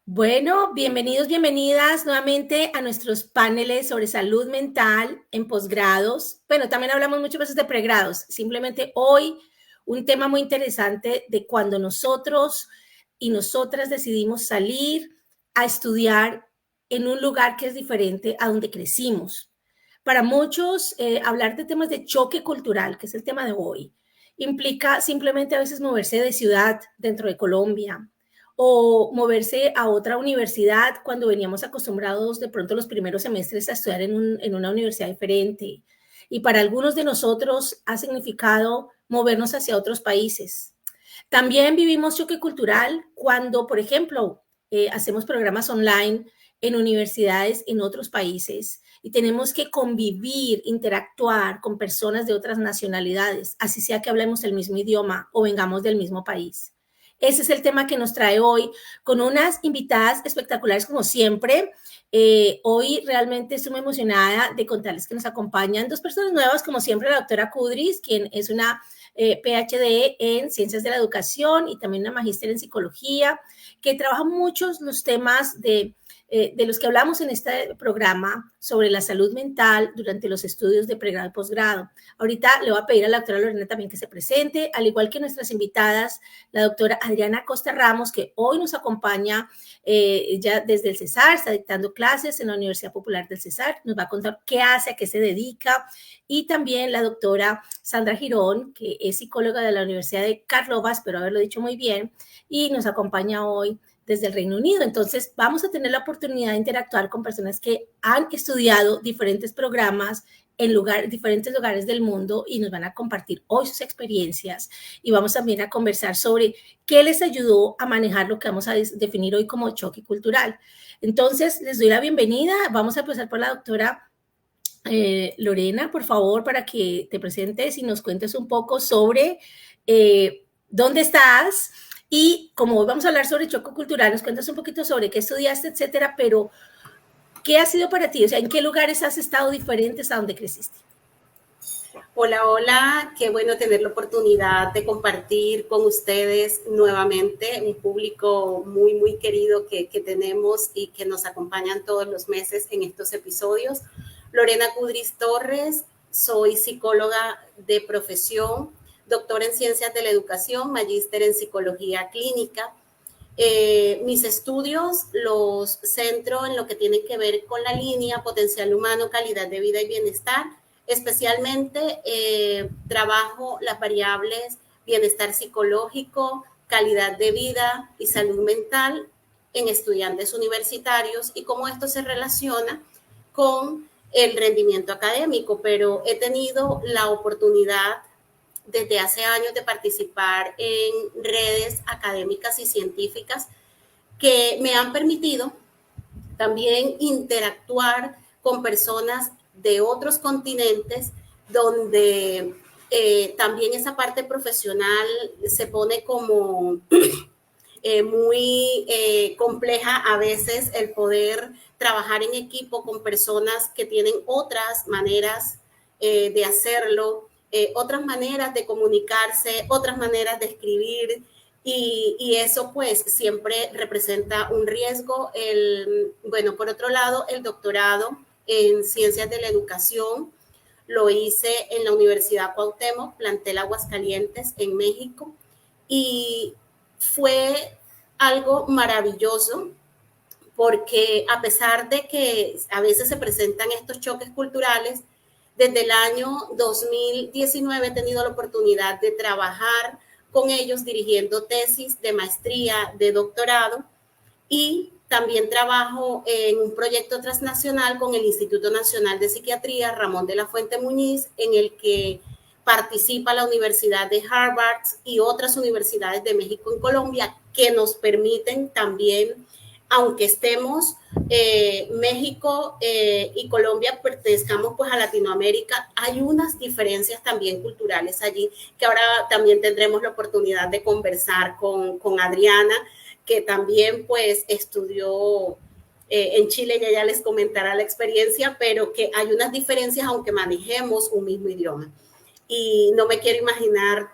Bueno, bienvenidos, bienvenidas nuevamente a nuestros paneles sobre salud mental en posgrados. Bueno, también hablamos muchas veces de pregrados. Simplemente hoy un tema muy interesante de cuando nosotros y nosotras decidimos salir a estudiar en un lugar que es diferente a donde crecimos. Para muchos, hablar de temas de choque cultural, que es el tema de hoy, implica simplemente a veces moverse de ciudad dentro de Colombia, o moverse a otra universidad cuando veníamos acostumbrados de pronto los primeros semestres a estudiar en una universidad diferente. Y para algunos de nosotros ha significado movernos hacia otros países. También vivimos choque cultural cuando, por ejemplo, hacemos programas online en universidades en otros países y tenemos que convivir, interactuar con personas de otras nacionalidades, así sea que hablemos el mismo idioma o vengamos del mismo país. Ese es el tema que nos trae hoy, con unas invitadas espectaculares como siempre. Hoy realmente estoy muy emocionada de contarles que nos acompañan dos personas nuevas, como siempre, la doctora Kudris, quien es una PhD en Ciencias de la Educación y también una magíster en Psicología, que trabaja muchos los temas de los que hablamos en este programa sobre la salud mental durante los estudios de pregrado y posgrado. Ahorita le voy a pedir a la doctora Lorena también que se presente, al igual que nuestras invitadas, la doctora Adriana Costa Ramos, que hoy nos acompaña ya desde el Cesar, está dictando clases en la Universidad Popular del Cesar, nos va a contar qué hace, a qué se dedica, y también la doctora Sandra Girón, que es psicóloga de la Universidad de Karlova, espero haberlo dicho muy bien, y nos acompaña hoy desde el Reino Unido. Entonces, vamos a tener la oportunidad de interactuar con personas que han estudiado diferentes programas en diferentes lugares del mundo y nos van a compartir hoy sus experiencias y vamos también a conversar sobre qué les ayudó a manejar lo que vamos a definir hoy como choque cultural. Entonces, les doy la bienvenida. Vamos a empezar por la doctora Lorena, por favor, para que te presentes y nos cuentes un poco sobre dónde estás. Y como hoy vamos a hablar sobre choque cultural, nos cuentas un poquito sobre qué estudiaste, etcétera, pero ¿qué ha sido para ti? O sea, ¿en qué lugares has estado diferentes a donde creciste? Hola, hola, qué bueno tener la oportunidad de compartir con ustedes nuevamente un público muy, muy querido que tenemos y que nos acompañan todos los meses en estos episodios. Lorena Kudris Torres, soy psicóloga de profesión, doctora en ciencias de la educación, magíster en psicología clínica. Mis estudios los centro en lo que tiene que ver con la línea potencial humano, calidad de vida y bienestar. Especialmente trabajo las variables bienestar psicológico, calidad de vida y salud mental en estudiantes universitarios y cómo esto se relaciona con el rendimiento académico, pero he tenido la oportunidad desde hace años de participar en redes académicas y científicas que me han permitido también interactuar con personas de otros continentes donde también esa parte profesional se pone como muy compleja a veces el poder trabajar en equipo con personas que tienen otras maneras de hacerlo, otras maneras de comunicarse, otras maneras de escribir, y eso pues siempre representa un riesgo. Bueno, por otro lado, el doctorado en ciencias de la educación lo hice en la Universidad Cuauhtémoc, plantel Aguascalientes, en México, y fue algo maravilloso porque a pesar de que a veces se presentan estos choques culturales, desde el año 2019 he tenido la oportunidad de trabajar con ellos dirigiendo tesis de maestría, de doctorado, y también trabajo en un proyecto transnacional con el Instituto Nacional de Psiquiatría Ramón de la Fuente Muñiz, en el que participa la Universidad de Harvard y otras universidades de México y Colombia que nos permiten también, aunque estemos México y Colombia pertenezcamos pues a Latinoamérica, hay unas diferencias también culturales allí que ahora también tendremos la oportunidad de conversar con Adriana, que también pues estudió en Chile, ya les comentará la experiencia, pero que hay unas diferencias aunque manejemos un mismo idioma. Y no me quiero imaginar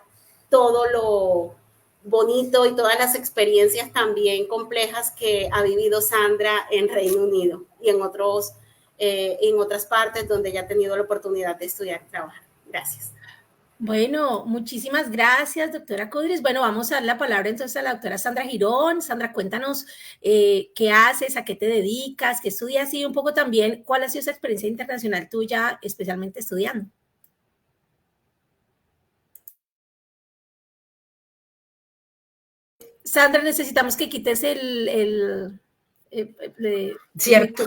todo bonito y todas las experiencias también complejas que ha vivido Sandra en Reino Unido y en otras partes donde ya ha tenido la oportunidad de estudiar y trabajar. Gracias. Bueno, muchísimas gracias, doctora Cudris. Bueno, vamos a dar la palabra entonces a la doctora Sandra Girón. Sandra, cuéntanos qué haces, a qué te dedicas, qué estudias y un poco también cuál ha sido esa experiencia internacional tuya, especialmente estudiando. Sandra, necesitamos que quites Cierto.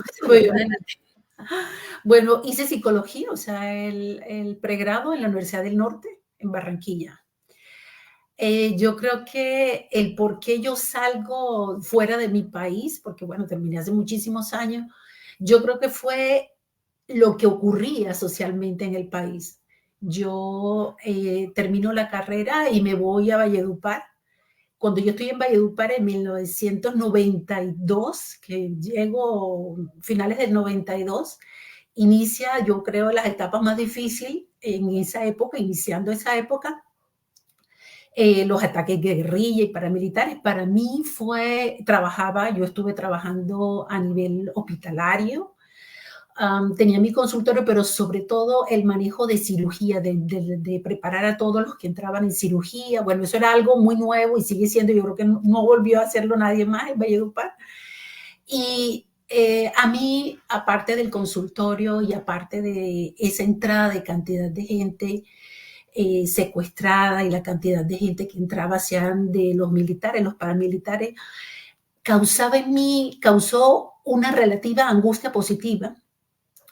Bueno, hice psicología, o sea, el pregrado en la Universidad del Norte, en Barranquilla. Yo creo que el por qué yo salgo fuera de mi país, porque bueno, terminé hace muchísimos años, yo creo que fue lo que ocurría socialmente en el país. Yo termino la carrera y me voy a Valledupar. Cuando yo estoy en Valledupar en 1992, que llego finales del 92, inicia, yo creo, las etapas más difíciles en esa época, iniciando esa época, los ataques de guerrilla y paramilitares. Para mí yo estuve trabajando a nivel hospitalario, tenía mi consultorio, pero sobre todo el manejo de cirugía, de preparar a todos los que entraban en cirugía. Bueno, eso era algo muy nuevo y sigue siendo, yo creo que no volvió a hacerlo nadie más en Valledupar. Y a mí, aparte del consultorio y aparte de esa entrada de cantidad de gente secuestrada y la cantidad de gente que entraba, sean de los militares, los paramilitares, causó una relativa angustia positiva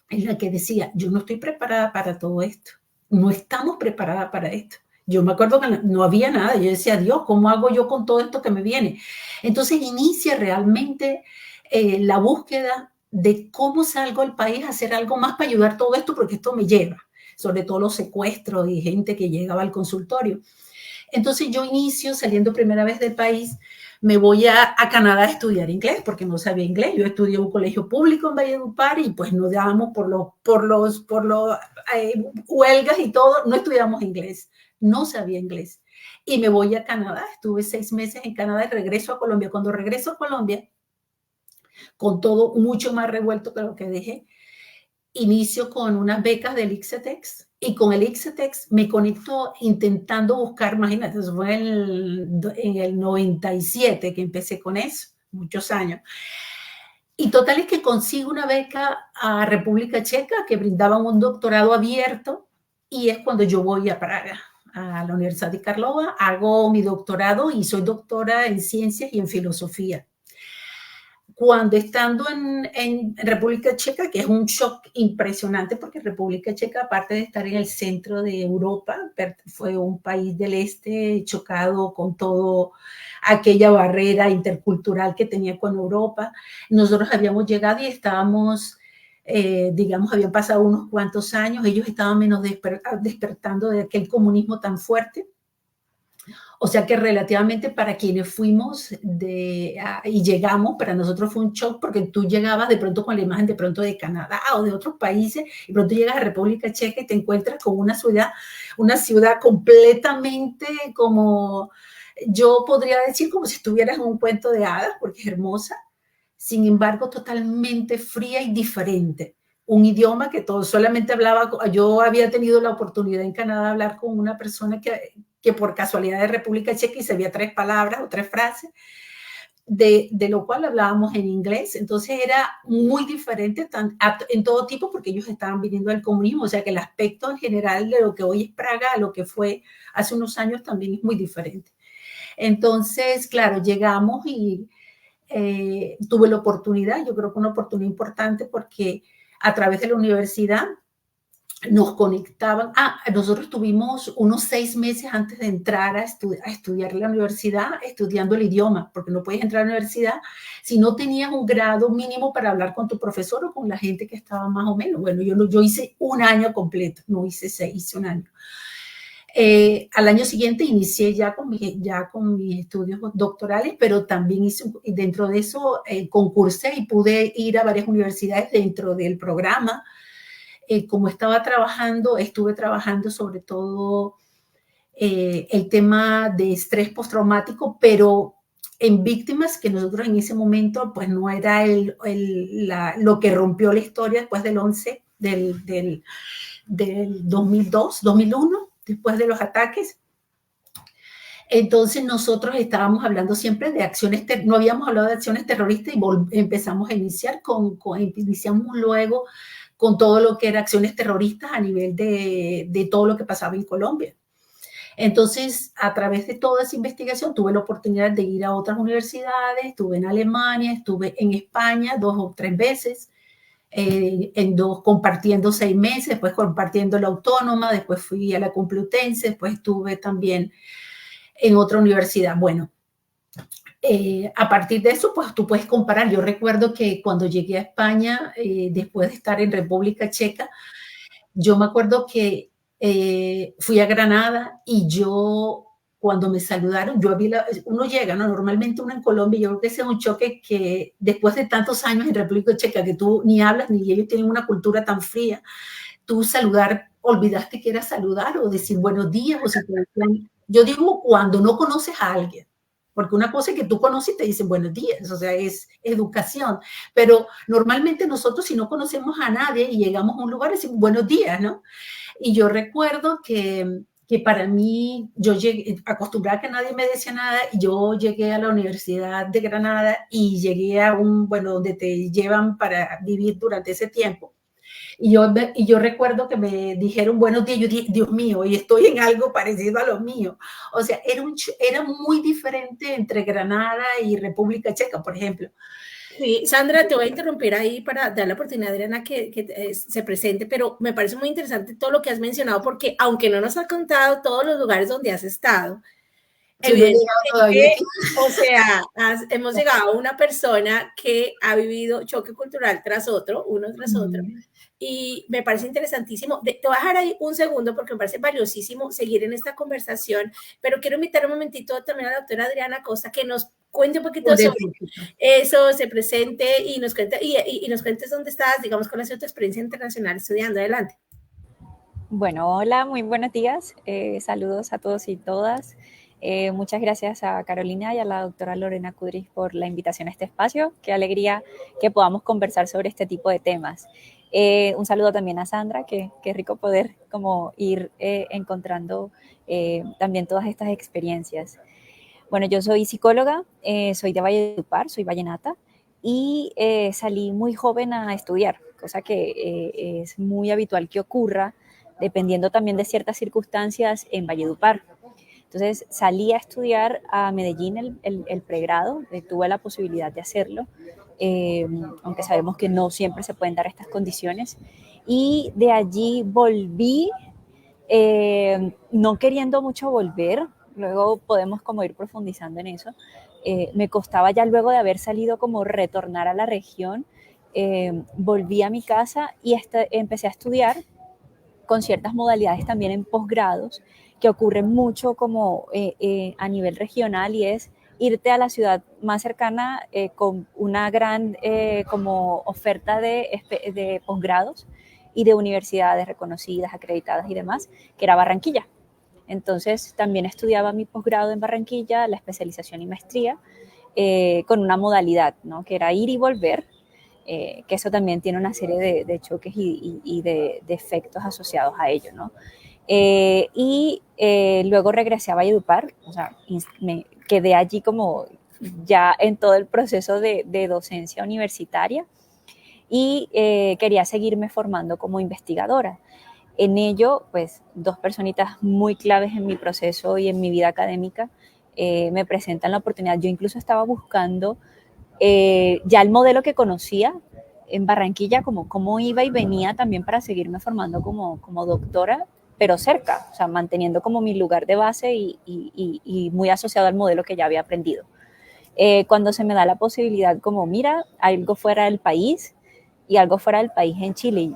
en la que decía, yo no estoy preparada para todo esto, no estamos preparadas para esto. Yo me acuerdo que no había nada, yo decía, Dios, ¿cómo hago yo con todo esto que me viene? Entonces inicia realmente la búsqueda de cómo salgo al país a hacer algo más para ayudar todo esto, porque esto me lleva, sobre todo los secuestros y gente que llegaba al consultorio. Entonces yo inicio saliendo primera vez del país, me voy a Canadá a estudiar inglés porque no sabía inglés. Yo estudié en un colegio público en Valledupar y pues nos dábamos por los huelgas y todo, no estudiamos inglés, no sabía inglés. Y me voy a Canadá, estuve 6 meses en Canadá y regreso a Colombia. Cuando regreso a Colombia, con todo mucho más revuelto que lo que dejé, inicio con unas becas del ICETEX y con el ICETEX me conecto intentando buscar, imagínate, eso fue en el 97 que empecé con eso, muchos años. Y total es que consigo una beca a República Checa que brindaban un doctorado abierto y es cuando yo voy a Praga, a la Universidad de Karlova, hago mi doctorado y soy doctora en ciencias y en filosofía. Cuando estando en República Checa, que es un shock impresionante, porque República Checa, aparte de estar en el centro de Europa, fue un país del este chocado con todo aquella barrera intercultural que tenía con Europa. Nosotros habíamos llegado y estábamos, digamos, habían pasado unos cuantos años, ellos estaban menos despertando de aquel comunismo tan fuerte. O sea que relativamente para quienes fuimos y llegamos, para nosotros fue un shock porque tú llegabas de pronto con la imagen de pronto de Canadá o de otros países y pronto llegas a República Checa y te encuentras con una ciudad completamente como, yo podría decir como si estuvieras en un cuento de hadas porque es hermosa, sin embargo totalmente fría y diferente. Un idioma que solamente hablaba, yo había tenido la oportunidad en Canadá de hablar con una persona que por casualidad de República Checa y sabía 3 palabras o 3 frases, de lo cual hablábamos en inglés. Entonces era muy diferente en todo tipo porque ellos estaban viniendo del comunismo, o sea que el aspecto en general de lo que hoy es Praga a lo que fue hace unos años también es muy diferente. Entonces, claro, llegamos y tuve la oportunidad, yo creo que una oportunidad importante porque a través de la universidad nos conectaban. Nosotros tuvimos unos 6 meses antes de entrar a estudiar en la universidad, estudiando el idioma, porque no puedes entrar a la universidad si no tenías un grado mínimo para hablar con tu profesor o con la gente que estaba más o menos. Bueno, yo hice un año completo, no hice 6, hice un año. Al año siguiente inicié ya con mis estudios doctorales, pero también dentro de eso concursé y pude ir a varias universidades dentro del programa. Como estuve trabajando sobre todo el tema de estrés postraumático, pero en víctimas que nosotros en ese momento pues no era lo que rompió la historia después del 11, del 2002, 2001, después de los ataques. Entonces nosotros estábamos hablando siempre de acciones, no habíamos hablado de acciones terroristas y empezamos a iniciar iniciamos luego con todo lo que era acciones terroristas a nivel de todo lo que pasaba en Colombia. Entonces, a través de toda esa investigación, tuve la oportunidad de ir a otras universidades, estuve en Alemania, estuve en España 2 o 3 veces, compartiendo 6 meses, después compartiendo la Autónoma, después fui a la Complutense, después estuve también en otra universidad. Bueno, a partir de eso, pues tú puedes comparar. Yo recuerdo que cuando llegué a España, después de estar en República Checa, yo me acuerdo que fui a Granada y yo, cuando me saludaron, uno llega, ¿no? Normalmente uno en Colombia, yo creo que ese es un choque que después de tantos años en República Checa, que tú ni hablas ni ellos tienen una cultura tan fría, tú saludar, olvidaste que era saludar o decir buenos días, o si te decían, yo digo cuando no conoces a alguien, porque una cosa es que tú conoces y te dicen buenos días, o sea, es educación, pero normalmente nosotros si no conocemos a nadie y llegamos a un lugar decimos buenos días, ¿no? Y yo recuerdo que para mí, yo llegué, acostumbrada a que nadie me decía nada, yo llegué a la Universidad de Granada y llegué a donde te llevan para vivir durante ese tiempo. Y yo recuerdo que me dijeron buenos días, yo dije, Dios mío, y estoy en algo parecido a lo mío. O sea, era muy diferente entre Granada y República Checa, por ejemplo. Sí, Sandra, te voy a interrumpir ahí para dar la oportunidad a Adriana que se presente, pero me parece muy interesante todo lo que has mencionado, porque aunque no nos has contado todos los lugares donde has estado, evidentemente, o sea, hemos llegado a una persona que ha vivido choque cultural tras otro, uno tras otro, y me parece interesantísimo. Te voy a dejar ahí un segundo porque me parece valiosísimo seguir en esta conversación, pero quiero invitar un momentito también a la doctora Adriana Costa que nos cuente un poquito sobre eso, se presente y nos cuente, y nos cuentes dónde estás, digamos, con tu experiencia internacional estudiando. Adelante. Bueno, hola, muy buenos días. Saludos a todos y todas. Muchas gracias a Carolina y a la doctora Lorena Kudris por la invitación a este espacio. Qué alegría que podamos conversar sobre este tipo de temas. Un saludo también a Sandra, qué rico poder como ir encontrando también todas estas experiencias. Bueno, yo soy psicóloga, soy de Valledupar, soy vallenata y salí muy joven a estudiar, cosa que es muy habitual que ocurra dependiendo también de ciertas circunstancias en Valledupar. Entonces salí a estudiar a Medellín el pregrado, tuve la posibilidad de hacerlo, aunque sabemos que no siempre se pueden dar estas condiciones. Y de allí volví, no queriendo mucho volver, luego podemos como ir profundizando en eso. Me costaba ya luego de haber salido como retornar a la región, volví a mi casa y empecé a estudiar con ciertas modalidades también en posgrados, que ocurren mucho como a nivel regional, y es irte a la ciudad más cercana con una gran como oferta de posgrados y de universidades reconocidas, acreditadas y demás, que era Barranquilla. Entonces también estudiaba mi posgrado en Barranquilla, la especialización y maestría, con una modalidad, ¿no? Que era ir y volver, que eso también tiene una serie de choques y de efectos asociados a ello, ¿no? Luego regresé a Valledupar, o sea, me quedé allí como ya en todo el proceso de docencia universitaria y quería seguirme formando como investigadora. En ello, pues, dos personitas muy claves en mi proceso y en mi vida académica me presentan la oportunidad. Yo incluso estaba buscando ya el modelo que conocía en Barranquilla, como cómo iba y venía también para seguirme formando como doctora, pero cerca, o sea, manteniendo como mi lugar de base y muy asociado al modelo que ya había aprendido. Cuando se me da la posibilidad, como mira, algo fuera del país y algo fuera del país en Chile,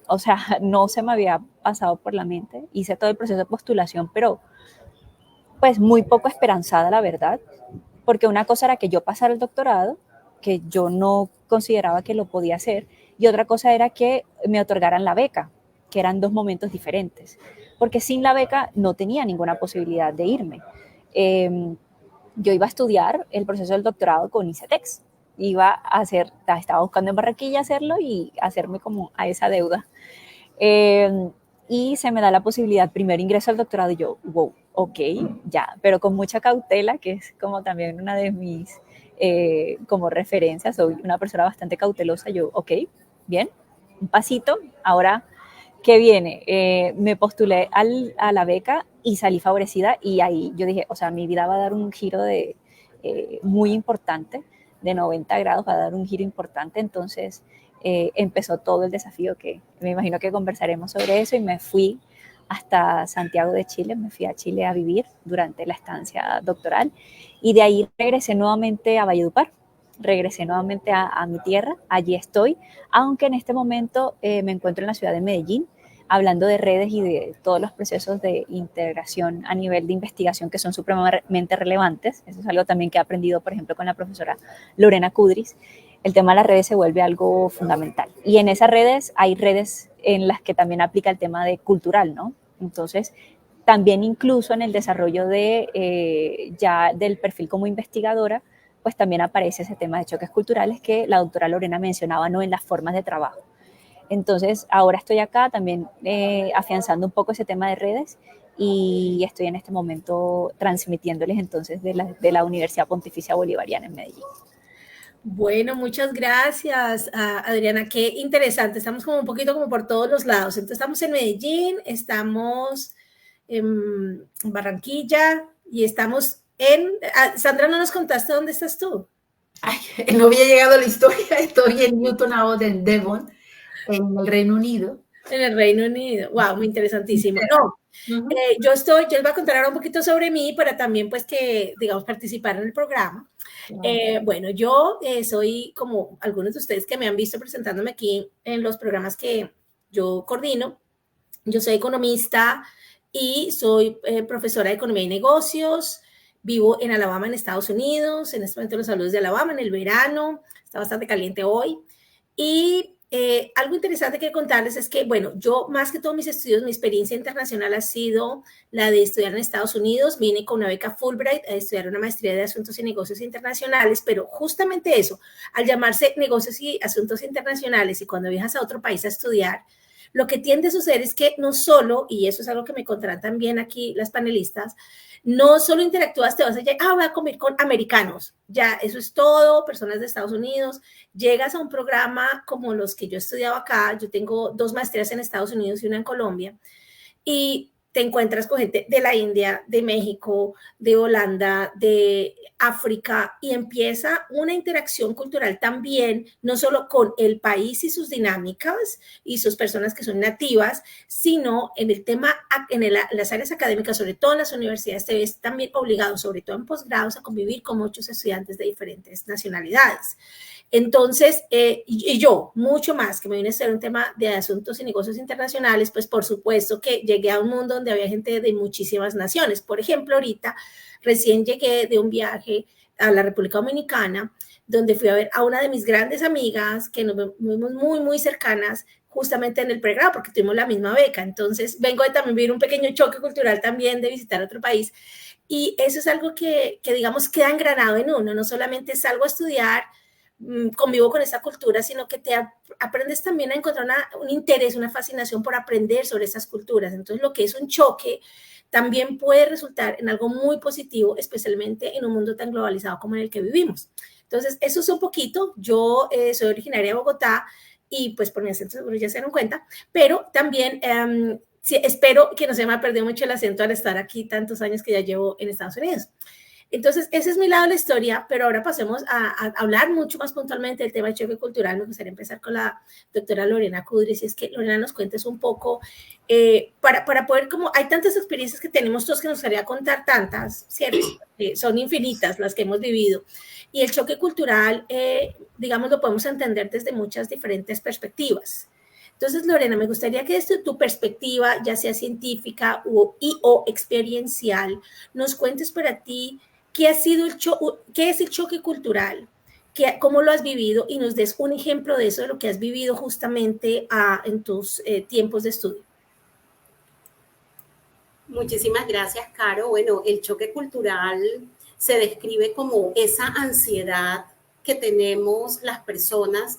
o sea, no se me había pasado por la mente, hice todo el proceso de postulación, pero pues muy poco esperanzada, la verdad, porque una cosa era que yo pasara el doctorado, que yo no consideraba que lo podía hacer, y otra cosa era que me otorgaran la beca, que eran dos momentos diferentes. porque sin la beca no tenía ninguna posibilidad de irme. Yo iba a estudiar el proceso del doctorado con ICETEX. Estaba buscando en Barranquilla hacerlo y hacerme como a esa deuda. Y se me da la posibilidad, primero ingreso al doctorado y yo, wow, ok, ya, pero con mucha cautela, que es como también una de mis como referencias, soy una persona bastante cautelosa, yo, ok, bien, un pasito, ahora, ¿qué viene? Me postulé a la beca y salí favorecida y ahí yo dije, o sea, mi vida va a dar un giro muy importante, de 90 grados, va a dar un giro importante, entonces empezó todo el desafío que me imagino que conversaremos sobre eso y me fui hasta Santiago de Chile, me fui a Chile a vivir durante la estancia doctoral y de ahí regresé nuevamente a Valledupar, regresé nuevamente a mi tierra, allí estoy, aunque en este momento me encuentro en la ciudad de Medellín, hablando de redes y de todos los procesos de integración a nivel de investigación que son supremamente relevantes. Eso es algo también que he aprendido, por ejemplo, con la profesora Lorena Kudris. El tema de las redes se vuelve algo fundamental. Y en esas redes hay redes en las que también aplica el tema de cultural, ¿no? Entonces, también incluso en el desarrollo ya del perfil como investigadora, pues también aparece ese tema de choques culturales que la doctora Lorena mencionaba, ¿no? En las formas de trabajo. Entonces, ahora estoy acá también afianzando un poco ese tema de redes y estoy en este momento transmitiéndoles entonces de la Universidad Pontificia Bolivariana en Medellín. Bueno, muchas gracias, Adriana. Qué interesante. Estamos como un poquito como por todos los lados. Entonces, estamos en Medellín, estamos en Barranquilla y estamos Sandra, ¿no nos contaste dónde estás tú? Ay, no había llegado la historia. Estoy en Newton Abbot, en Devon, en el Reino Unido. En el Reino Unido. Wow, muy interesantísimo. No, yo les voy a contar ahora un poquito sobre mí para también, pues, que, digamos, participar en el programa. Bueno, yo soy como algunos de ustedes que me han visto presentándome aquí en los programas que yo coordino. Yo soy economista y soy profesora de economía y negocios. Vivo en Alabama, en Estados Unidos. En este momento los saludos de Alabama, en el verano. Está bastante caliente hoy. Y algo interesante que contarles es que, bueno, yo más que todos mis estudios, mi experiencia internacional ha sido la de estudiar en Estados Unidos. Vine con una beca Fulbright a estudiar una maestría de Asuntos y Negocios Internacionales, pero justamente eso, al llamarse Negocios y Asuntos Internacionales y cuando viajas a otro país a estudiar, lo que tiende a suceder es que no solo, y eso es algo que me contarán también aquí las panelistas, no solo interactúas, te vas a voy a comer con americanos, ya, eso es todo, personas de Estados Unidos, llegas a un programa como los que yo he estudiado acá, yo tengo 2 maestrías en Estados Unidos y una en Colombia, y te encuentras con gente de la India, de México, de Holanda, de África, y empieza una interacción cultural también, no solo con el país y sus dinámicas y sus personas que son nativas, sino en el tema, las áreas académicas, sobre todo en las universidades, te ves también obligado, sobre todo en posgrados, a convivir con muchos estudiantes de diferentes nacionalidades. Entonces, y yo, mucho más, que me vine a hacer un tema de asuntos y negocios internacionales, pues por supuesto que llegué a un mundo donde había gente de muchísimas naciones. Por ejemplo, ahorita recién llegué de un viaje a la República Dominicana, donde fui a ver a una de mis grandes amigas, que nos vimos muy, muy cercanas, justamente en el pregrado, porque tuvimos la misma beca. Entonces, vengo de también vivir un pequeño choque cultural también de visitar otro país. Y eso es algo que digamos, queda engranado en uno. No solamente salgo a estudiar, convivo con esa cultura, sino que aprendes también a encontrar un interés, una fascinación por aprender sobre esas culturas. Entonces, lo que es un choque también puede resultar en algo muy positivo, especialmente en un mundo tan globalizado como en el que vivimos. Entonces, eso es un poquito. Yo soy originaria de Bogotá y pues por mi acento seguro ya se dieron cuenta, pero también sí, espero que no se me ha perdido mucho el acento al estar aquí tantos años que ya llevo en Estados Unidos. Entonces, ese es mi lado de la historia, pero ahora pasemos a hablar mucho más puntualmente del tema de choque cultural. Me gustaría empezar con la doctora Lorena Kudris, y es que Lorena nos cuentes un poco, para poder, como hay tantas experiencias que tenemos todos que nos gustaría contar tantas, ¿cierto? Son infinitas las que hemos vivido. Y el choque cultural, digamos, lo podemos entender desde muchas diferentes perspectivas. Entonces, Lorena, me gustaría que desde tu perspectiva, ya sea científica o experiencial, nos cuentes para ti qué es el choque cultural, cómo lo has vivido y nos des un ejemplo de eso, de lo que has vivido justamente en tus tiempos de estudio. Muchísimas gracias, Caro. Bueno, el choque cultural se describe como esa ansiedad que tenemos las personas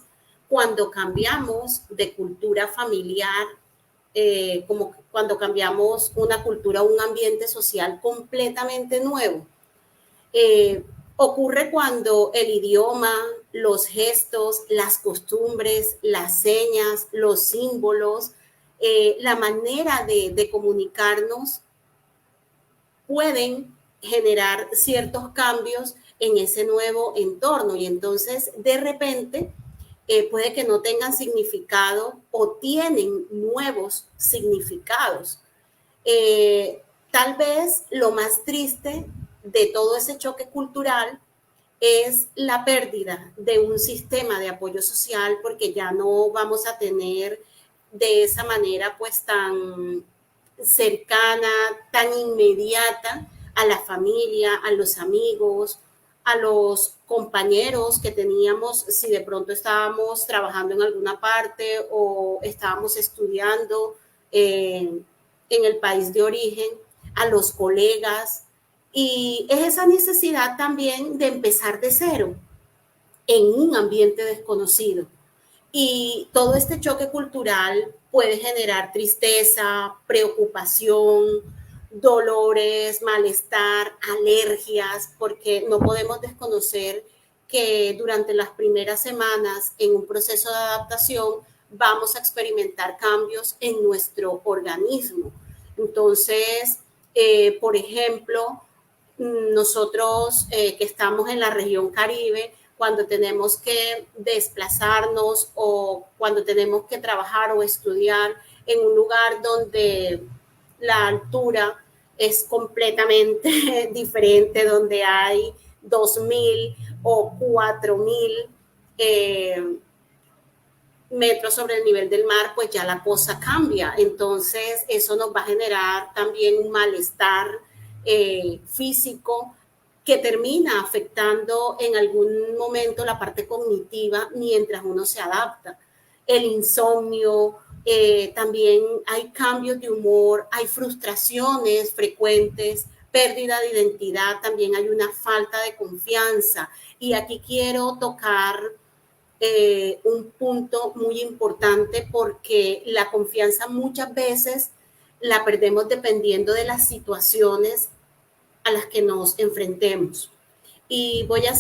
cuando cambiamos de cultura familiar, como cuando cambiamos una cultura o un ambiente social completamente nuevo. Ocurre cuando el idioma, los gestos, las costumbres, las señas, los símbolos, la manera de comunicarnos pueden generar ciertos cambios en ese nuevo entorno y entonces de repente puede que no tengan significado o tienen nuevos significados. Tal vez lo más triste de todo ese choque cultural es la pérdida de un sistema de apoyo social porque ya no vamos a tener de esa manera pues tan cercana, tan inmediata a la familia, a los amigos, a los compañeros que teníamos si de pronto estábamos trabajando en alguna parte o estábamos estudiando en el país de origen, a los colegas. Y es esa necesidad también de empezar de cero en un ambiente desconocido. Y todo este choque cultural puede generar tristeza, preocupación, dolores, malestar, alergias, porque no podemos desconocer que durante las primeras semanas en un proceso de adaptación vamos a experimentar cambios en nuestro organismo. Entonces, por ejemplo, nosotros que estamos en la región Caribe, cuando tenemos que desplazarnos o cuando tenemos que trabajar o estudiar en un lugar donde la altura es completamente diferente, donde hay 2.000 o 4.000 metros sobre el nivel del mar, pues ya la cosa cambia. Entonces, eso nos va a generar también un malestar físico que termina afectando en algún momento la parte cognitiva mientras uno se adapta. El insomnio, también hay cambios de humor, hay frustraciones frecuentes, pérdida de identidad, también hay una falta de confianza. Y aquí quiero tocar un punto muy importante porque la confianza muchas veces la perdemos dependiendo de las situaciones a las que nos enfrentemos. Y voy a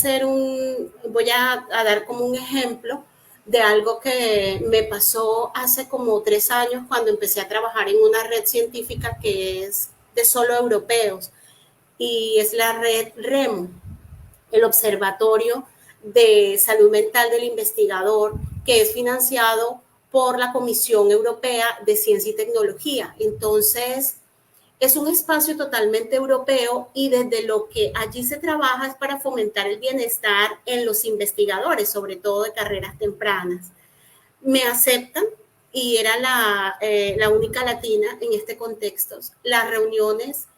dar como un ejemplo de algo que me pasó hace como 3 años cuando empecé a trabajar en una red científica que es de solo europeos y es la red REMO, el Observatorio de Salud Mental del Investigador, que es financiado por la Comisión Europea de Ciencia y Tecnología. Entonces, es un espacio totalmente europeo y desde lo que allí se trabaja es para fomentar el bienestar en los investigadores, sobre todo de carreras tempranas. Me aceptan y era la única latina en este contexto. Las reuniones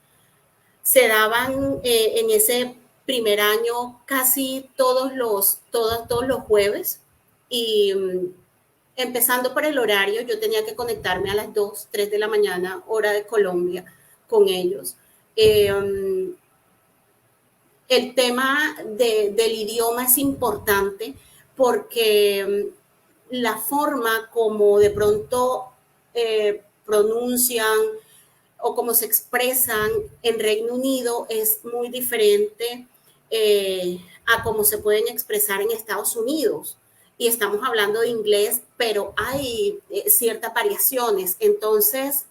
se daban en ese primer año casi todos los jueves y empezando por el horario, yo tenía que conectarme a las 2, 3 de la mañana, hora de Colombia, con ellos. El tema del idioma es importante porque la forma como de pronto pronuncian o cómo se expresan en Reino Unido es muy diferente a cómo se pueden expresar en Estados Unidos. Y estamos hablando de inglés, pero hay ciertas variaciones. Entonces,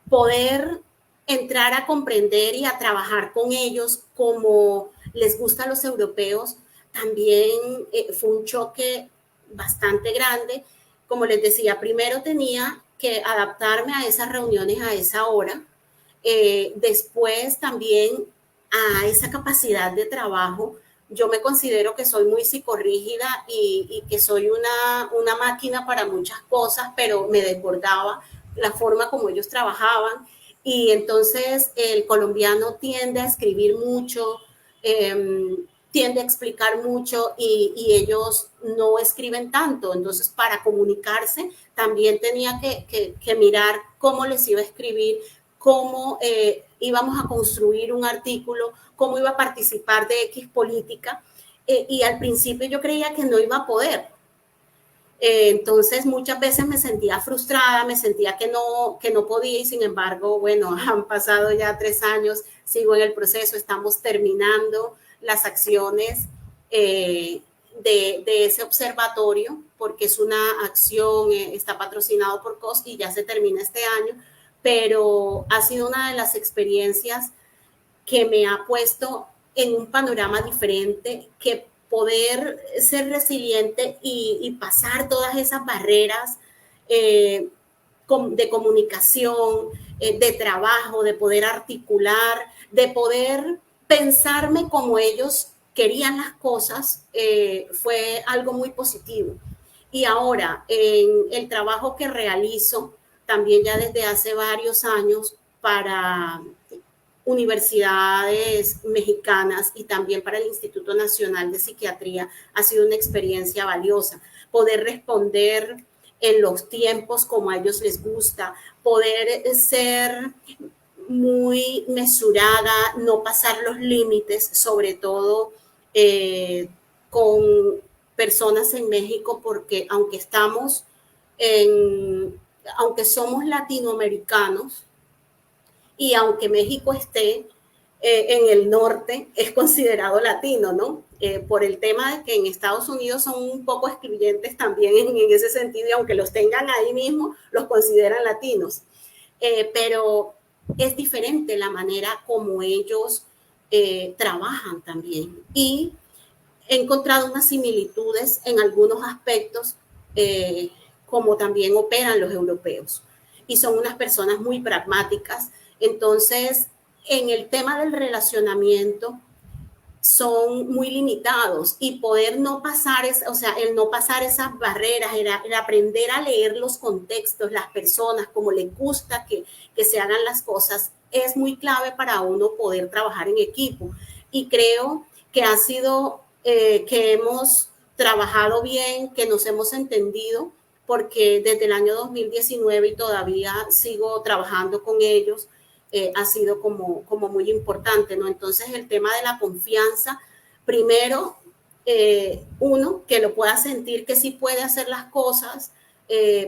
poder entrar a comprender y a trabajar con ellos como les gusta a los europeos, también fue un choque bastante grande. Como les decía, primero tenía que adaptarme a esas reuniones a esa hora, después también a esa capacidad de trabajo. Yo me considero que soy muy psicorrígida y que soy una máquina para muchas cosas, pero me desbordaba la forma como ellos trabajaban. Y entonces el colombiano tiende a escribir mucho, tiende a explicar mucho y ellos no escriben tanto. Entonces, para comunicarse, también tenía que mirar cómo les iba a escribir, cómo íbamos a construir un artículo, cómo iba a participar de X política, y al principio yo creía que no iba a poder. Entonces muchas veces me sentía frustrada, me sentía que no podía, y sin embargo, bueno, han pasado ya 3 años, sigo en el proceso, estamos terminando las acciones de ese observatorio, porque es una acción, está patrocinado por COS y ya se termina este año, pero ha sido una de las experiencias que me ha puesto en un panorama diferente, que poder ser resiliente y pasar todas esas barreras de comunicación, de trabajo, de poder articular, de poder pensarme como ellos querían las cosas, fue algo muy positivo. Y ahora, en el trabajo que realizo, también ya desde hace varios años, para universidades mexicanas y también para el Instituto Nacional de Psiquiatría, ha sido una experiencia valiosa. Poder responder en los tiempos como a ellos les gusta, poder ser muy mesurada, no pasar los límites, sobre todo con personas en México, porque aunque somos latinoamericanos, y aunque México esté en el norte, es considerado latino, ¿no? Por el tema de que en Estados Unidos son un poco excluyentes también en ese sentido, y aunque los tengan ahí mismo, los consideran latinos. Pero es diferente la manera como ellos trabajan también. Y he encontrado unas similitudes en algunos aspectos, como también operan los europeos. Y son unas personas muy pragmáticas. Entonces, en el tema del relacionamiento son muy limitados, y poder no pasar, el no pasar esas barreras, el aprender a leer los contextos, las personas, como les gusta que se hagan las cosas, es muy clave para uno poder trabajar en equipo. Y creo que ha sido que hemos trabajado bien, que nos hemos entendido, porque desde el año 2019 y todavía sigo trabajando con ellos. Ha sido como muy importante, ¿no? Entonces, el tema de la confianza, primero, uno, que lo pueda sentir que sí puede hacer las cosas,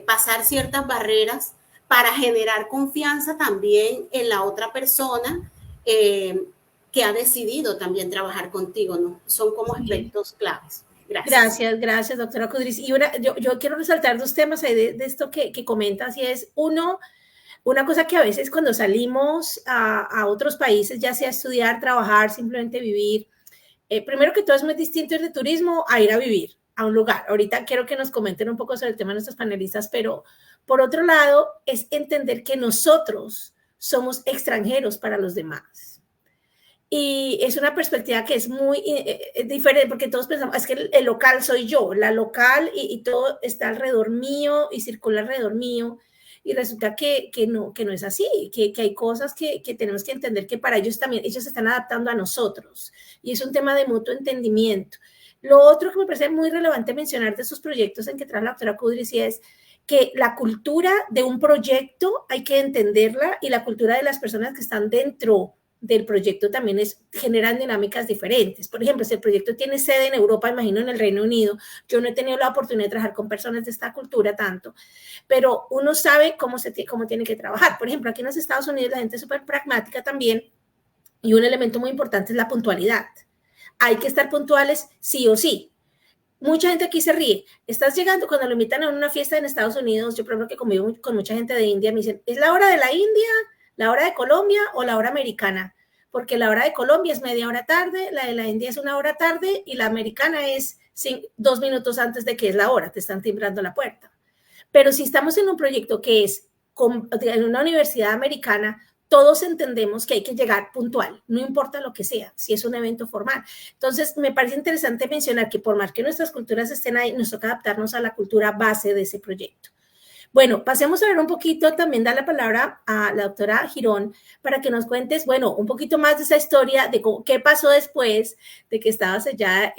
pasar ciertas barreras para generar confianza también en la otra persona que ha decidido también trabajar contigo, ¿no? Son como aspectos claves. Gracias, doctora Kudris. Y yo quiero resaltar 2 temas ahí de esto que comentas, y es una cosa que a veces cuando salimos a otros países, ya sea estudiar, trabajar, simplemente vivir, primero que todo es muy distinto ir de turismo a ir a vivir a un lugar. Ahorita quiero que nos comenten un poco sobre el tema de nuestros panelistas, pero por otro lado es entender que nosotros somos extranjeros para los demás. Y es una perspectiva que es muy diferente, porque todos pensamos, es que el local soy yo, la local, y todo está alrededor mío y circula alrededor mío. Y resulta que no es así, que hay cosas que tenemos que entender que para ellos también, ellos se están adaptando a nosotros. Y es un tema de mutuo entendimiento. Lo otro que me parece muy relevante mencionar de esos proyectos en que trae la doctora Kudris es que la cultura de un proyecto hay que entenderla, y la cultura de las personas que están dentro del proyecto también generan dinámicas diferentes. Por ejemplo, si el proyecto tiene sede en Europa, imagino en el Reino Unido, yo no he tenido la oportunidad de trabajar con personas de esta cultura tanto, pero uno sabe cómo tiene que trabajar. Por ejemplo, aquí en los Estados Unidos la gente es súper pragmática también, y un elemento muy importante es la puntualidad. Hay que estar puntuales sí o sí. Mucha gente aquí se ríe. Estás llegando, cuando lo invitan a una fiesta en Estados Unidos, yo por ejemplo que convivo con mucha gente de India, me dicen, ¿es la hora de la India, la hora de Colombia o la hora americana? Porque la hora de Colombia es media hora tarde, la de la India es 1 hora tarde, y la americana es 2 minutos antes de que es la hora, te están timbrando la puerta. Pero si estamos en un proyecto que es en una universidad americana, todos entendemos que hay que llegar puntual, no importa lo que sea, si es un evento formal. Entonces, me parece interesante mencionar que por más que nuestras culturas estén ahí, nos toca adaptarnos a la cultura base de ese proyecto. Bueno, pasemos a ver un poquito, también dar la palabra a la doctora Girón para que nos cuentes, bueno, un poquito más de esa historia, de qué pasó después de que estabas allá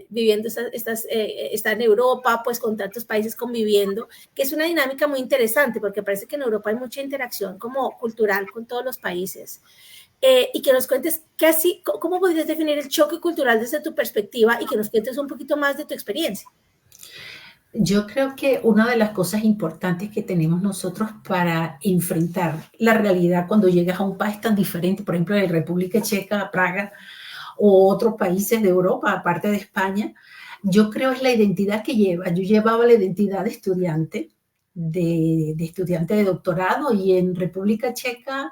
viviendo, está en Europa, pues con tantos países conviviendo, que es una dinámica muy interesante, porque parece que en Europa hay mucha interacción como cultural con todos los países. Y que nos cuentes cómo podrías definir el choque cultural desde tu perspectiva y que nos cuentes un poquito más de tu experiencia. Yo creo que una de las cosas importantes que tenemos nosotros para enfrentar la realidad cuando llegas a un país tan diferente, por ejemplo, de República Checa, Praga, o otros países de Europa, aparte de España, yo creo es la identidad que lleva. Yo llevaba la identidad de estudiante, de estudiante de doctorado, y en República Checa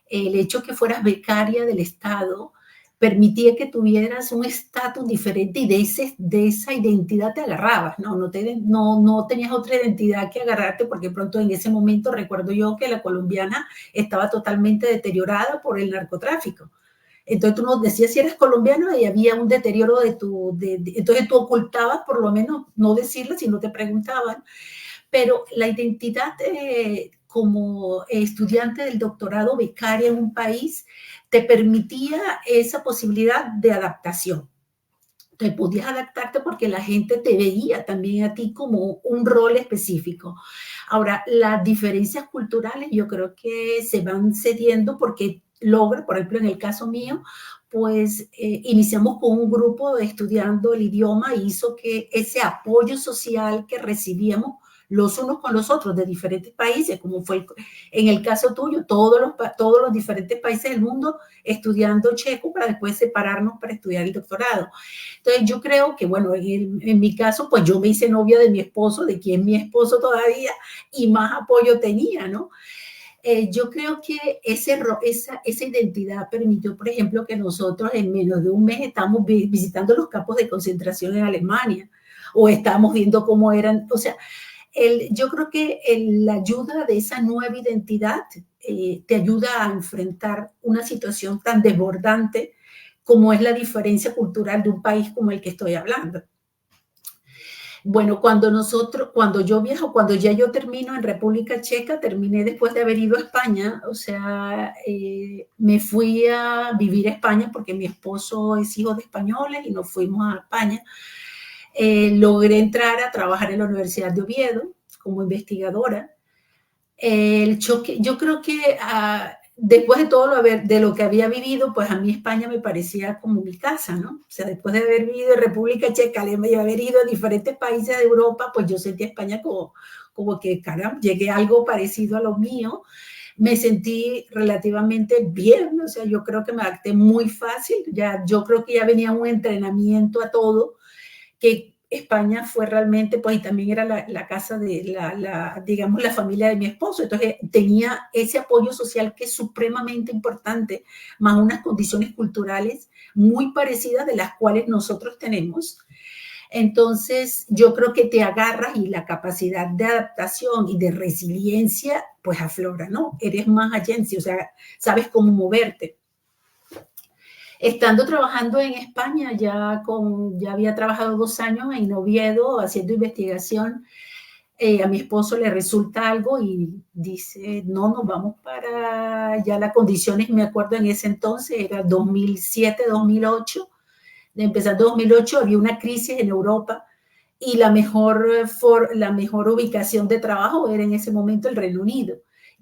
el hecho que fueras becaria del Estado permitía que tuvieras un estatus diferente y de esa identidad te agarrabas, no tenías otra identidad que agarrarte, porque pronto en ese momento recuerdo yo que la colombiana estaba totalmente deteriorada por el narcotráfico. Entonces tú no decías si eres colombiano y había un deterioro entonces tú ocultabas por lo menos no decirlo si no te preguntaban. Pero la identidad como estudiante del doctorado becaria en un país te permitía esa posibilidad de adaptación. Te podías adaptarte porque la gente te veía también a ti como un rol específico. Ahora, las diferencias culturales yo creo que se van cediendo porque logra, por ejemplo, en el caso mío, pues iniciamos con un grupo estudiando el idioma y hizo que ese apoyo social que recibíamos los unos con los otros de diferentes países, como fue en el caso tuyo, todos los diferentes países del mundo estudiando checo para después separarnos para estudiar el doctorado. Entonces yo creo que, bueno, en mi caso, pues yo me hice novia de mi esposo, de quien es mi esposo todavía, y más apoyo tenía, ¿no? Yo creo que esa identidad permitió, por ejemplo, que nosotros en menos de un mes estamos visitando los campos de concentración en Alemania, o estamos viendo cómo eran, o sea, yo creo que la ayuda de esa nueva identidad te ayuda a enfrentar una situación tan desbordante como es la diferencia cultural de un país como el que estoy hablando. Bueno, cuando yo viajo, cuando ya yo termino en República Checa, terminé después de haber ido a España, o sea, me fui a vivir a España porque mi esposo es hijo de españoles y nos fuimos a España. Logré entrar a trabajar en la Universidad de Oviedo como investigadora. El choque, yo creo que después de todo lo que había vivido, pues a mí España me parecía como mi casa, ¿no? O sea, después de haber vivido en República Checa y haber ido a diferentes países de Europa, pues yo sentí a España como que, caramba, llegué a algo parecido a lo mío. Me sentí relativamente bien, o sea, yo creo que me adapté muy fácil. Yo creo que ya venía un entrenamiento a todo, que España fue realmente, pues, y también era la casa de digamos, la familia de mi esposo. Entonces, tenía ese apoyo social que es supremamente importante, más unas condiciones culturales muy parecidas de las cuales nosotros tenemos. Entonces, yo creo que te agarras y la capacidad de adaptación y de resiliencia, pues, aflora, ¿no? Eres más agencia, o sea, sabes cómo moverte. Estando trabajando en España, ya había trabajado 2 años en Oviedo haciendo investigación, a mi esposo le resulta algo y dice, no, nos vamos para ya las condiciones, me acuerdo en ese entonces, era 2007, 2008, empezando 2008 había una crisis en Europa y la mejor ubicación de trabajo era en ese momento el Reino Unido.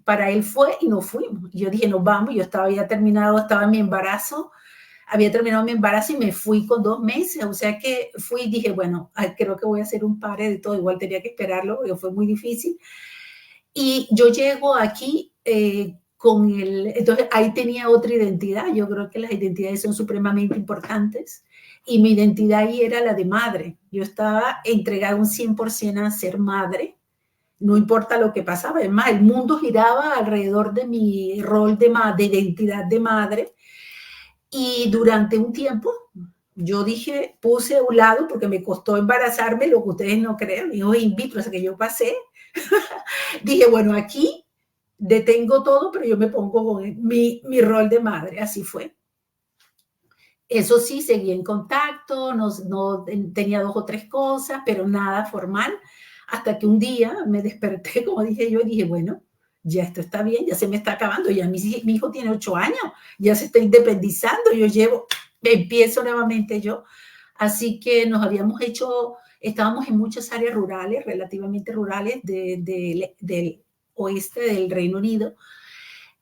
Para él fue y nos fuimos. Yo dije, nos vamos, yo estaba en mi embarazo, había terminado mi embarazo y me fui con 2 meses, o sea que fui y dije, bueno, creo que voy a hacer un par de todo, igual tenía que esperarlo, porque fue muy difícil. Y yo llego aquí entonces ahí tenía otra identidad, yo creo que las identidades son supremamente importantes, y mi identidad ahí era la de madre, yo estaba entregada un 100% a ser madre, no importa lo que pasaba, es más, el mundo giraba alrededor de mi rol de identidad de madre. Y durante un tiempo, yo dije, puse a un lado, porque me costó embarazarme, lo que ustedes no crean, hijos in vitro, o sea, que yo pasé. Dije, bueno, aquí detengo todo, pero yo me pongo con mi rol de madre, así fue. Eso sí, seguí en contacto, no tenía 2 o 3 cosas, pero nada formal, Hasta que un día me desperté, como dije yo, y dije, bueno, ya esto está bien, ya se me está acabando, ya mi hijo tiene 8 años, ya se está independizando, empiezo nuevamente yo. Así que nos habíamos hecho, estábamos en muchas áreas rurales, relativamente rurales, del oeste del Reino Unido,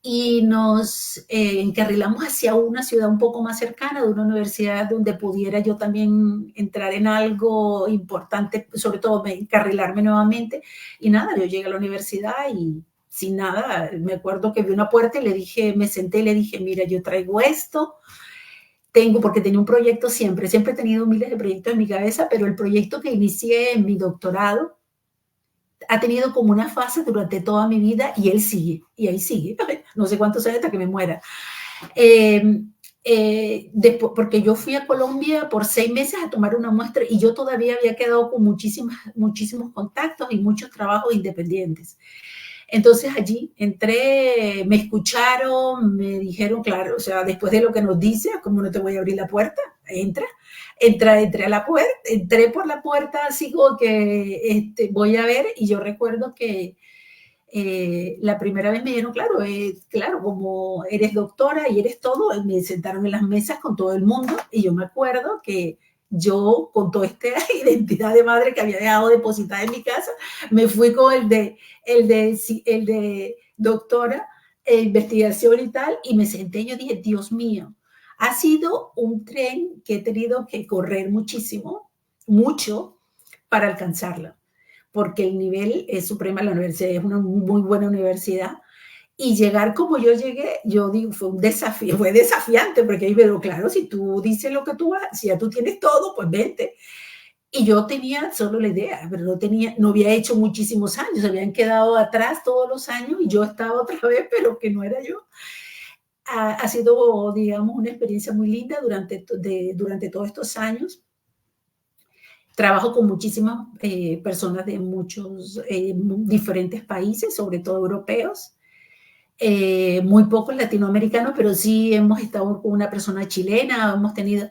y nos encarrilamos hacia una ciudad un poco más cercana, de una universidad donde pudiera yo también entrar en algo importante, sobre todo encarrilarme nuevamente. Y nada, yo llegué a la universidad y sin nada, me acuerdo que vi una puerta y le dije, me senté y le dije, mira, yo traigo esto, porque tenía un proyecto siempre he tenido miles de proyectos en mi cabeza, pero el proyecto que inicié en mi doctorado ha tenido como una fase durante toda mi vida y él sigue, y ahí sigue, no sé cuántos años hasta que me muera. Después, porque yo fui a Colombia por 6 meses a tomar una muestra y yo todavía había quedado con muchísimos contactos y muchos trabajos independientes. Entonces allí entré, me escucharon, me dijeron, claro, o sea, después de lo que nos dice, ¿cómo no te voy a abrir la puerta? Entré a la puerta, entré por la puerta así como que voy a ver, y yo recuerdo que la primera vez me dijeron, claro, como eres doctora y eres todo, me sentaron en las mesas con todo el mundo, y yo me acuerdo que yo, con toda esta identidad de madre que había dejado depositada en mi casa, me fui con el de doctora, investigación y tal, y me senté y yo dije, Dios mío, ha sido un tren que he tenido que correr mucho para alcanzarlo, porque el nivel es supremo. La universidad es una muy buena universidad, y llegar como yo llegué, yo digo, fue un desafío, fue desafiante, porque ahí veo, claro, si tú dices lo que tú vas, si ya tú tienes todo, pues vente. Y yo tenía solo la idea, pero no había hecho muchísimos años, habían quedado atrás todos los años y yo estaba otra vez, pero que no era yo. Ha sido, digamos, una experiencia muy linda durante todos estos años. Trabajo con muchísimas personas de muchos diferentes países, sobre todo europeos. Muy pocos latinoamericanos, pero sí hemos estado con una persona chilena, hemos tenido...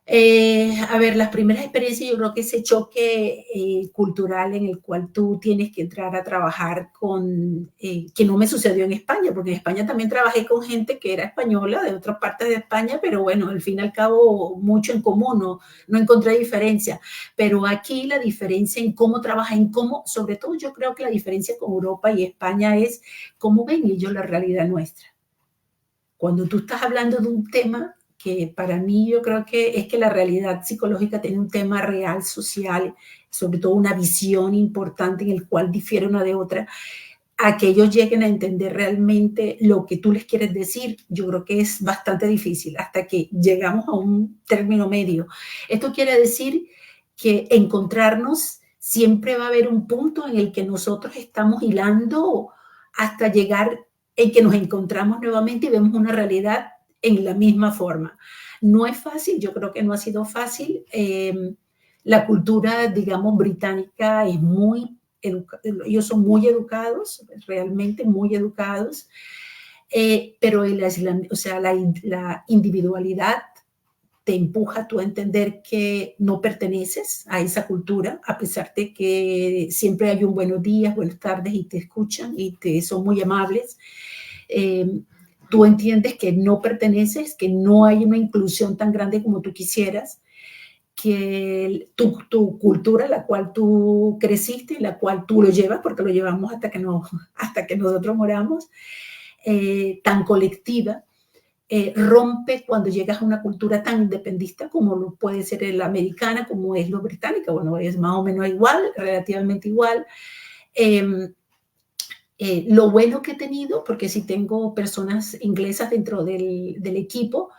a ver, las primeras experiencias, yo creo que ese choque cultural en el cual tú tienes que entrar a trabajar que no me sucedió en España, porque en España también trabajé con gente que era española de otras partes de España, pero bueno, al fin y al cabo mucho en común, no encontré diferencia. Pero aquí la diferencia en cómo trabaja, sobre todo yo creo que la diferencia con Europa y España es cómo ven ellos la realidad nuestra. Cuando tú estás hablando de un tema que para mí yo creo que es que la realidad psicológica tiene un tema real, social, sobre todo una visión importante en el cual difiere una de otra, a que ellos lleguen a entender realmente lo que tú les quieres decir, yo creo que es bastante difícil hasta que llegamos a un término medio. Esto quiere decir que encontrarnos siempre va a haber un punto en el que nosotros estamos hilando hasta llegar en que nos encontramos nuevamente y vemos una realidad en la misma forma. No es fácil, yo creo que no ha sido fácil. La cultura, digamos, británica es ellos son muy educados, realmente muy educados, pero la individualidad te empuja tú a entender que no perteneces a esa cultura, a pesar de que siempre hay un buenos días, buenas tardes, y te escuchan y son muy amables. Tú entiendes que no perteneces, que no hay una inclusión tan grande como tú quisieras, que tu cultura, la cual tú creciste, la cual tú lo llevas, porque lo llevamos hasta que nosotros moramos, tan colectiva, rompe cuando llegas a una cultura tan independista como lo puede ser la americana, como es la británica. Bueno, es más o menos igual, relativamente igual. Lo bueno que he tenido, porque sí tengo personas inglesas dentro del equipo,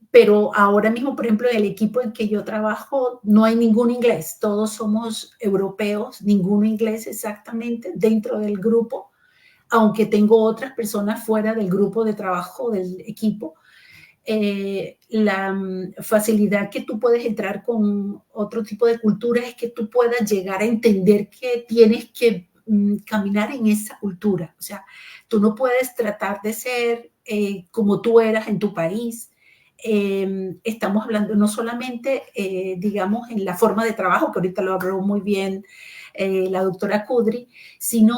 pero ahora mismo, por ejemplo, en el equipo en que yo trabajo no hay ningún inglés, todos somos europeos, ninguno inglés exactamente dentro del grupo, aunque tengo otras personas fuera del grupo de trabajo del equipo. La facilidad que tú puedes entrar con otro tipo de cultura es que tú puedas llegar a entender que tienes que caminar en esa cultura. O sea, tú no puedes tratar de ser como tú eras en tu país, estamos hablando no solamente, digamos, en la forma de trabajo, que ahorita lo habló muy bien la doctora Kudry, sino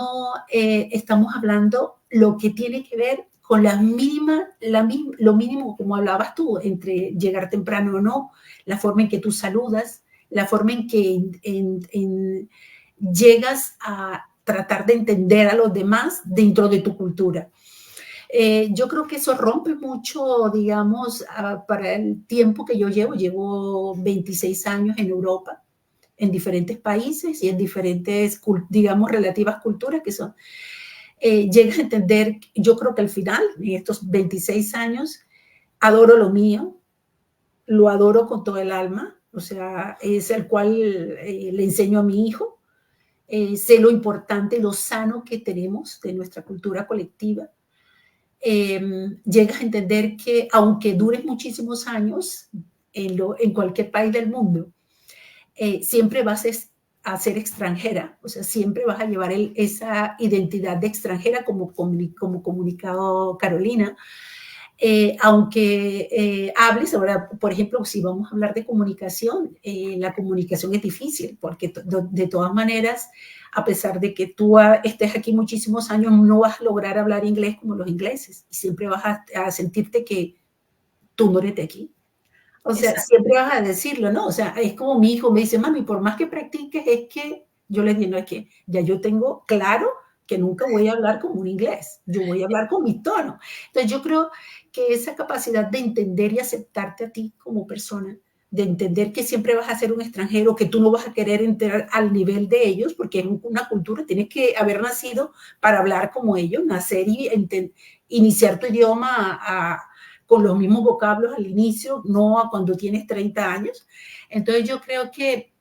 estamos hablando lo que tiene que ver con lo mínimo, como hablabas tú, entre llegar temprano o no, la forma en que tú saludas, la forma en que llegas a tratar de entender a los demás dentro de tu cultura. Yo creo que eso rompe mucho, digamos, para el tiempo que yo llevo 26 años en Europa, en diferentes países y en diferentes, digamos, relativas culturas que son. Llegas a entender, yo creo que al final, en estos 26 años, adoro lo mío, lo adoro con todo el alma, o sea, es el cual le enseño a mi hijo, sé lo importante, lo sano que tenemos de nuestra cultura colectiva. Llegas a entender que aunque dures muchísimos años en cualquier país del mundo, siempre vas a ser extranjera, o sea, siempre vas a llevar esa identidad de extranjera como comunicado Carolina, aunque hables, ahora, por ejemplo, si vamos a hablar de comunicación, la comunicación es difícil, porque de todas maneras, a pesar de que tú estés aquí muchísimos años, no vas a lograr hablar inglés como los ingleses, y siempre vas a sentirte que tú no eres de aquí. O sea, exacto, siempre vas a decirlo, ¿no? O sea, es como mi hijo me dice, mami, por más que practiques, es que yo le digo, no, es que ya yo tengo claro que nunca voy a hablar como un inglés, yo voy a hablar con mi tono. Entonces yo creo que esa capacidad de entender y aceptarte a ti como persona, de entender que siempre vas a ser un extranjero, que tú no vas a querer entrar al nivel de ellos, porque es una cultura, tienes que haber nacido para hablar como ellos, nacer y iniciar tu idioma con los mismos vocablos al inicio, no a cuando tienes 30 años. Entonces yo creo que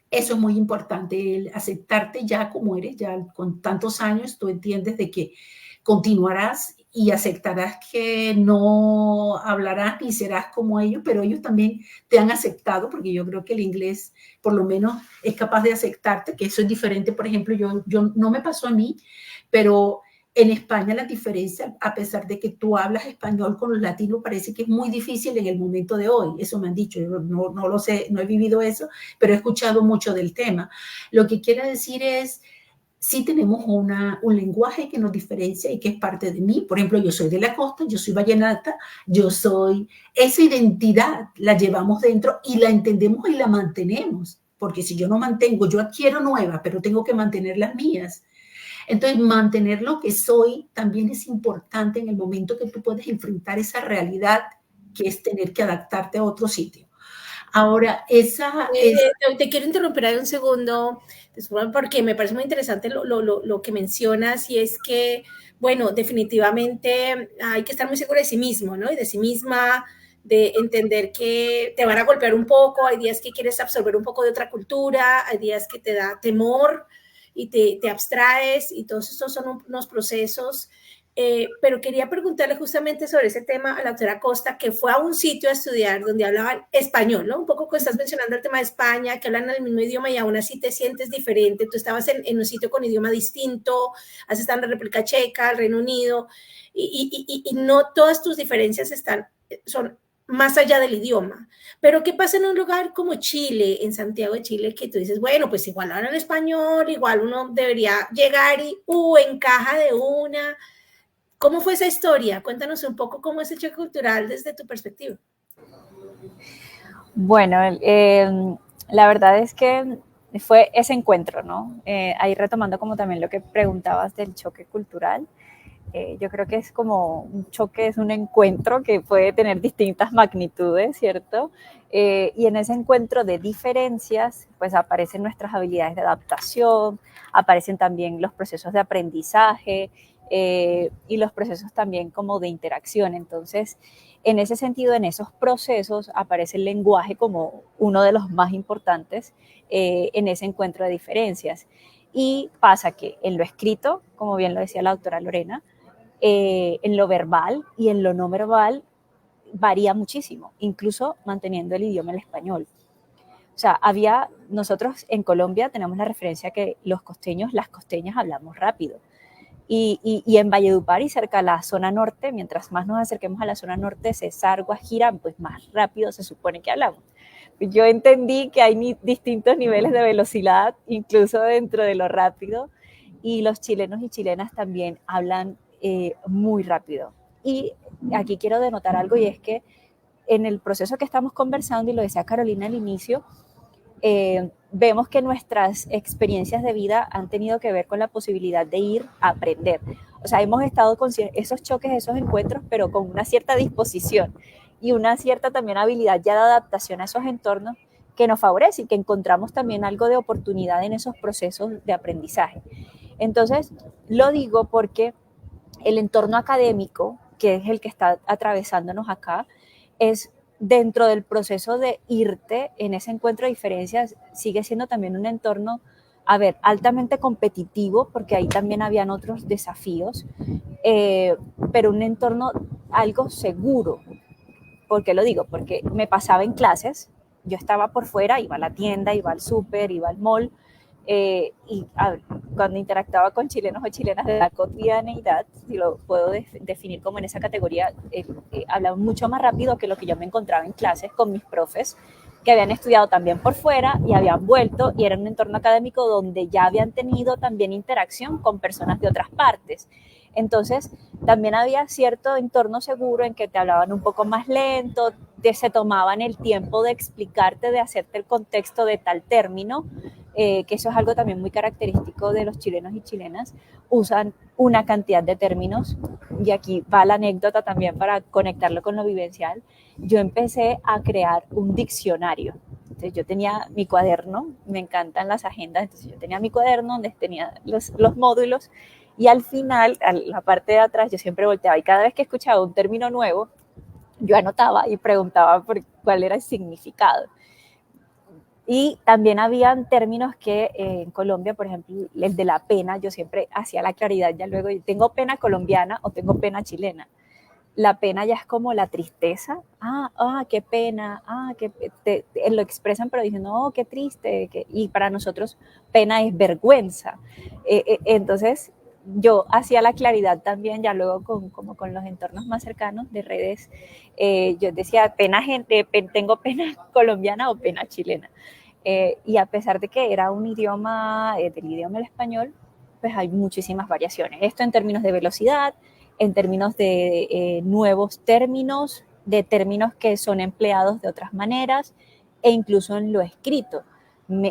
eso es muy importante, el aceptarte ya como eres, ya con tantos años tú entiendes de que continuarás y aceptarás que no hablarás ni serás como ellos, pero ellos también te han aceptado, porque yo creo que el inglés por lo menos es capaz de aceptarte, que eso es diferente. Por ejemplo, yo no me pasó a mí, pero en España la diferencia, a pesar de que tú hablas español con los latinos, parece que es muy difícil en el momento de hoy. Eso me han dicho, yo no lo sé, no he vivido eso, pero he escuchado mucho del tema. Lo que quiero decir es, sí tenemos un lenguaje que nos diferencia y que es parte de mí. Por ejemplo, yo soy de la costa, yo soy vallenata, esa identidad la llevamos dentro y la entendemos y la mantenemos. Porque si yo no mantengo, yo adquiero nuevas, pero tengo que mantener las mías. Entonces, mantener lo que soy también es importante en el momento que tú puedes enfrentar esa realidad que es tener que adaptarte a otro sitio. Ahora, te quiero interrumpir ahí un segundo, porque me parece muy interesante lo que mencionas, y es que, bueno, definitivamente hay que estar muy seguro de sí mismo, ¿no? Y de sí misma, de entender que te van a golpear un poco, hay días que quieres absorber un poco de otra cultura, hay días que te da temor y te abstraes, y todos estos son unos procesos. Pero quería preguntarle justamente sobre ese tema a la doctora Costa, que fue a un sitio a estudiar donde hablaban español, ¿no? Un poco que estás mencionando el tema de España, que hablan el mismo idioma y aún así te sientes diferente. Tú estabas en un sitio con idioma distinto, has estado en la República Checa, el Reino Unido, y no todas tus diferencias son más allá del idioma. Pero ¿qué pasa en un lugar como Chile, en Santiago de Chile, que tú dices, bueno, pues igual hablan español, igual uno debería llegar y encaja de una? ¿Cómo fue esa historia? Cuéntanos un poco cómo es el choque cultural desde tu perspectiva. Bueno, la verdad es que fue ese encuentro, ¿no? Ahí retomando como también lo que preguntabas del choque cultural. Yo creo que es como un choque, es un encuentro que puede tener distintas magnitudes, ¿cierto? Y en ese encuentro de diferencias, pues aparecen nuestras habilidades de adaptación, aparecen también los procesos de aprendizaje y los procesos también como de interacción. Entonces, en ese sentido, en esos procesos aparece el lenguaje como uno de los más importantes en ese encuentro de diferencias. Y pasa que en lo escrito, como bien lo decía la doctora Lorena, en lo verbal y en lo no verbal varía muchísimo, incluso manteniendo el idioma el español. O sea, nosotros en Colombia tenemos la referencia que los costeños, las costeñas hablamos rápido. Y en Valledupar y cerca a la zona norte, mientras más nos acerquemos a la zona norte, Cesar, Guajira, pues más rápido se supone que hablamos. Yo entendí que hay distintos niveles de velocidad, incluso dentro de lo rápido, y los chilenos y chilenas también hablan muy rápido. Y aquí quiero denotar algo, y es que en el proceso que estamos conversando, y lo decía Carolina al inicio, vemos que nuestras experiencias de vida han tenido que ver con la posibilidad de ir a aprender. O sea, hemos estado con esos choques, esos encuentros, pero con una cierta disposición y una cierta también habilidad ya de adaptación a esos entornos que nos favorece y que encontramos también algo de oportunidad en esos procesos de aprendizaje. Entonces, lo digo porque el entorno académico, que es el que está atravesándonos acá, es dentro del proceso de irte en ese encuentro de diferencias, sigue siendo también un entorno, a ver, altamente competitivo, porque ahí también habían otros desafíos, pero un entorno algo seguro. ¿Por qué lo digo? Porque me pasaba en clases, yo estaba por fuera, iba a la tienda, iba al súper, iba al mall, y cuando interactuaba con chilenos o chilenas de la cotidianeidad, si lo puedo definir como en esa categoría, hablaba mucho más rápido que lo que yo me encontraba en clases con mis profes, que habían estudiado también por fuera y habían vuelto, y era un entorno académico donde ya habían tenido también interacción con personas de otras partes. Entonces, también había cierto entorno seguro en que te hablaban un poco más lento, se tomaban el tiempo de explicarte, de hacerte el contexto de tal término, que eso es algo también muy característico de los chilenos y chilenas. Usan una cantidad de términos, y aquí va la anécdota también para conectarlo con lo vivencial. Yo empecé a crear un diccionario. Entonces yo tenía mi cuaderno, me encantan las agendas, entonces yo tenía mi cuaderno donde tenía los módulos, y al final, a la parte de atrás, yo siempre volteaba, y cada vez que escuchaba un término nuevo, yo anotaba y preguntaba por cuál era el significado. Y también habían términos que en Colombia, por ejemplo, el de la pena, yo siempre hacía la claridad, ya luego, ¿tengo pena colombiana o tengo pena chilena? La pena ya es como la tristeza, qué pena, lo expresan pero dicen, no, qué triste, y para nosotros pena es vergüenza. Entonces yo hacía la claridad también, ya luego como con los entornos más cercanos de redes, yo decía, tengo pena colombiana o pena chilena. Y a pesar de que era un idioma, del idioma del español, pues hay muchísimas variaciones. Esto en términos de velocidad, en términos de nuevos términos, de términos que son empleados de otras maneras, e incluso en lo escrito.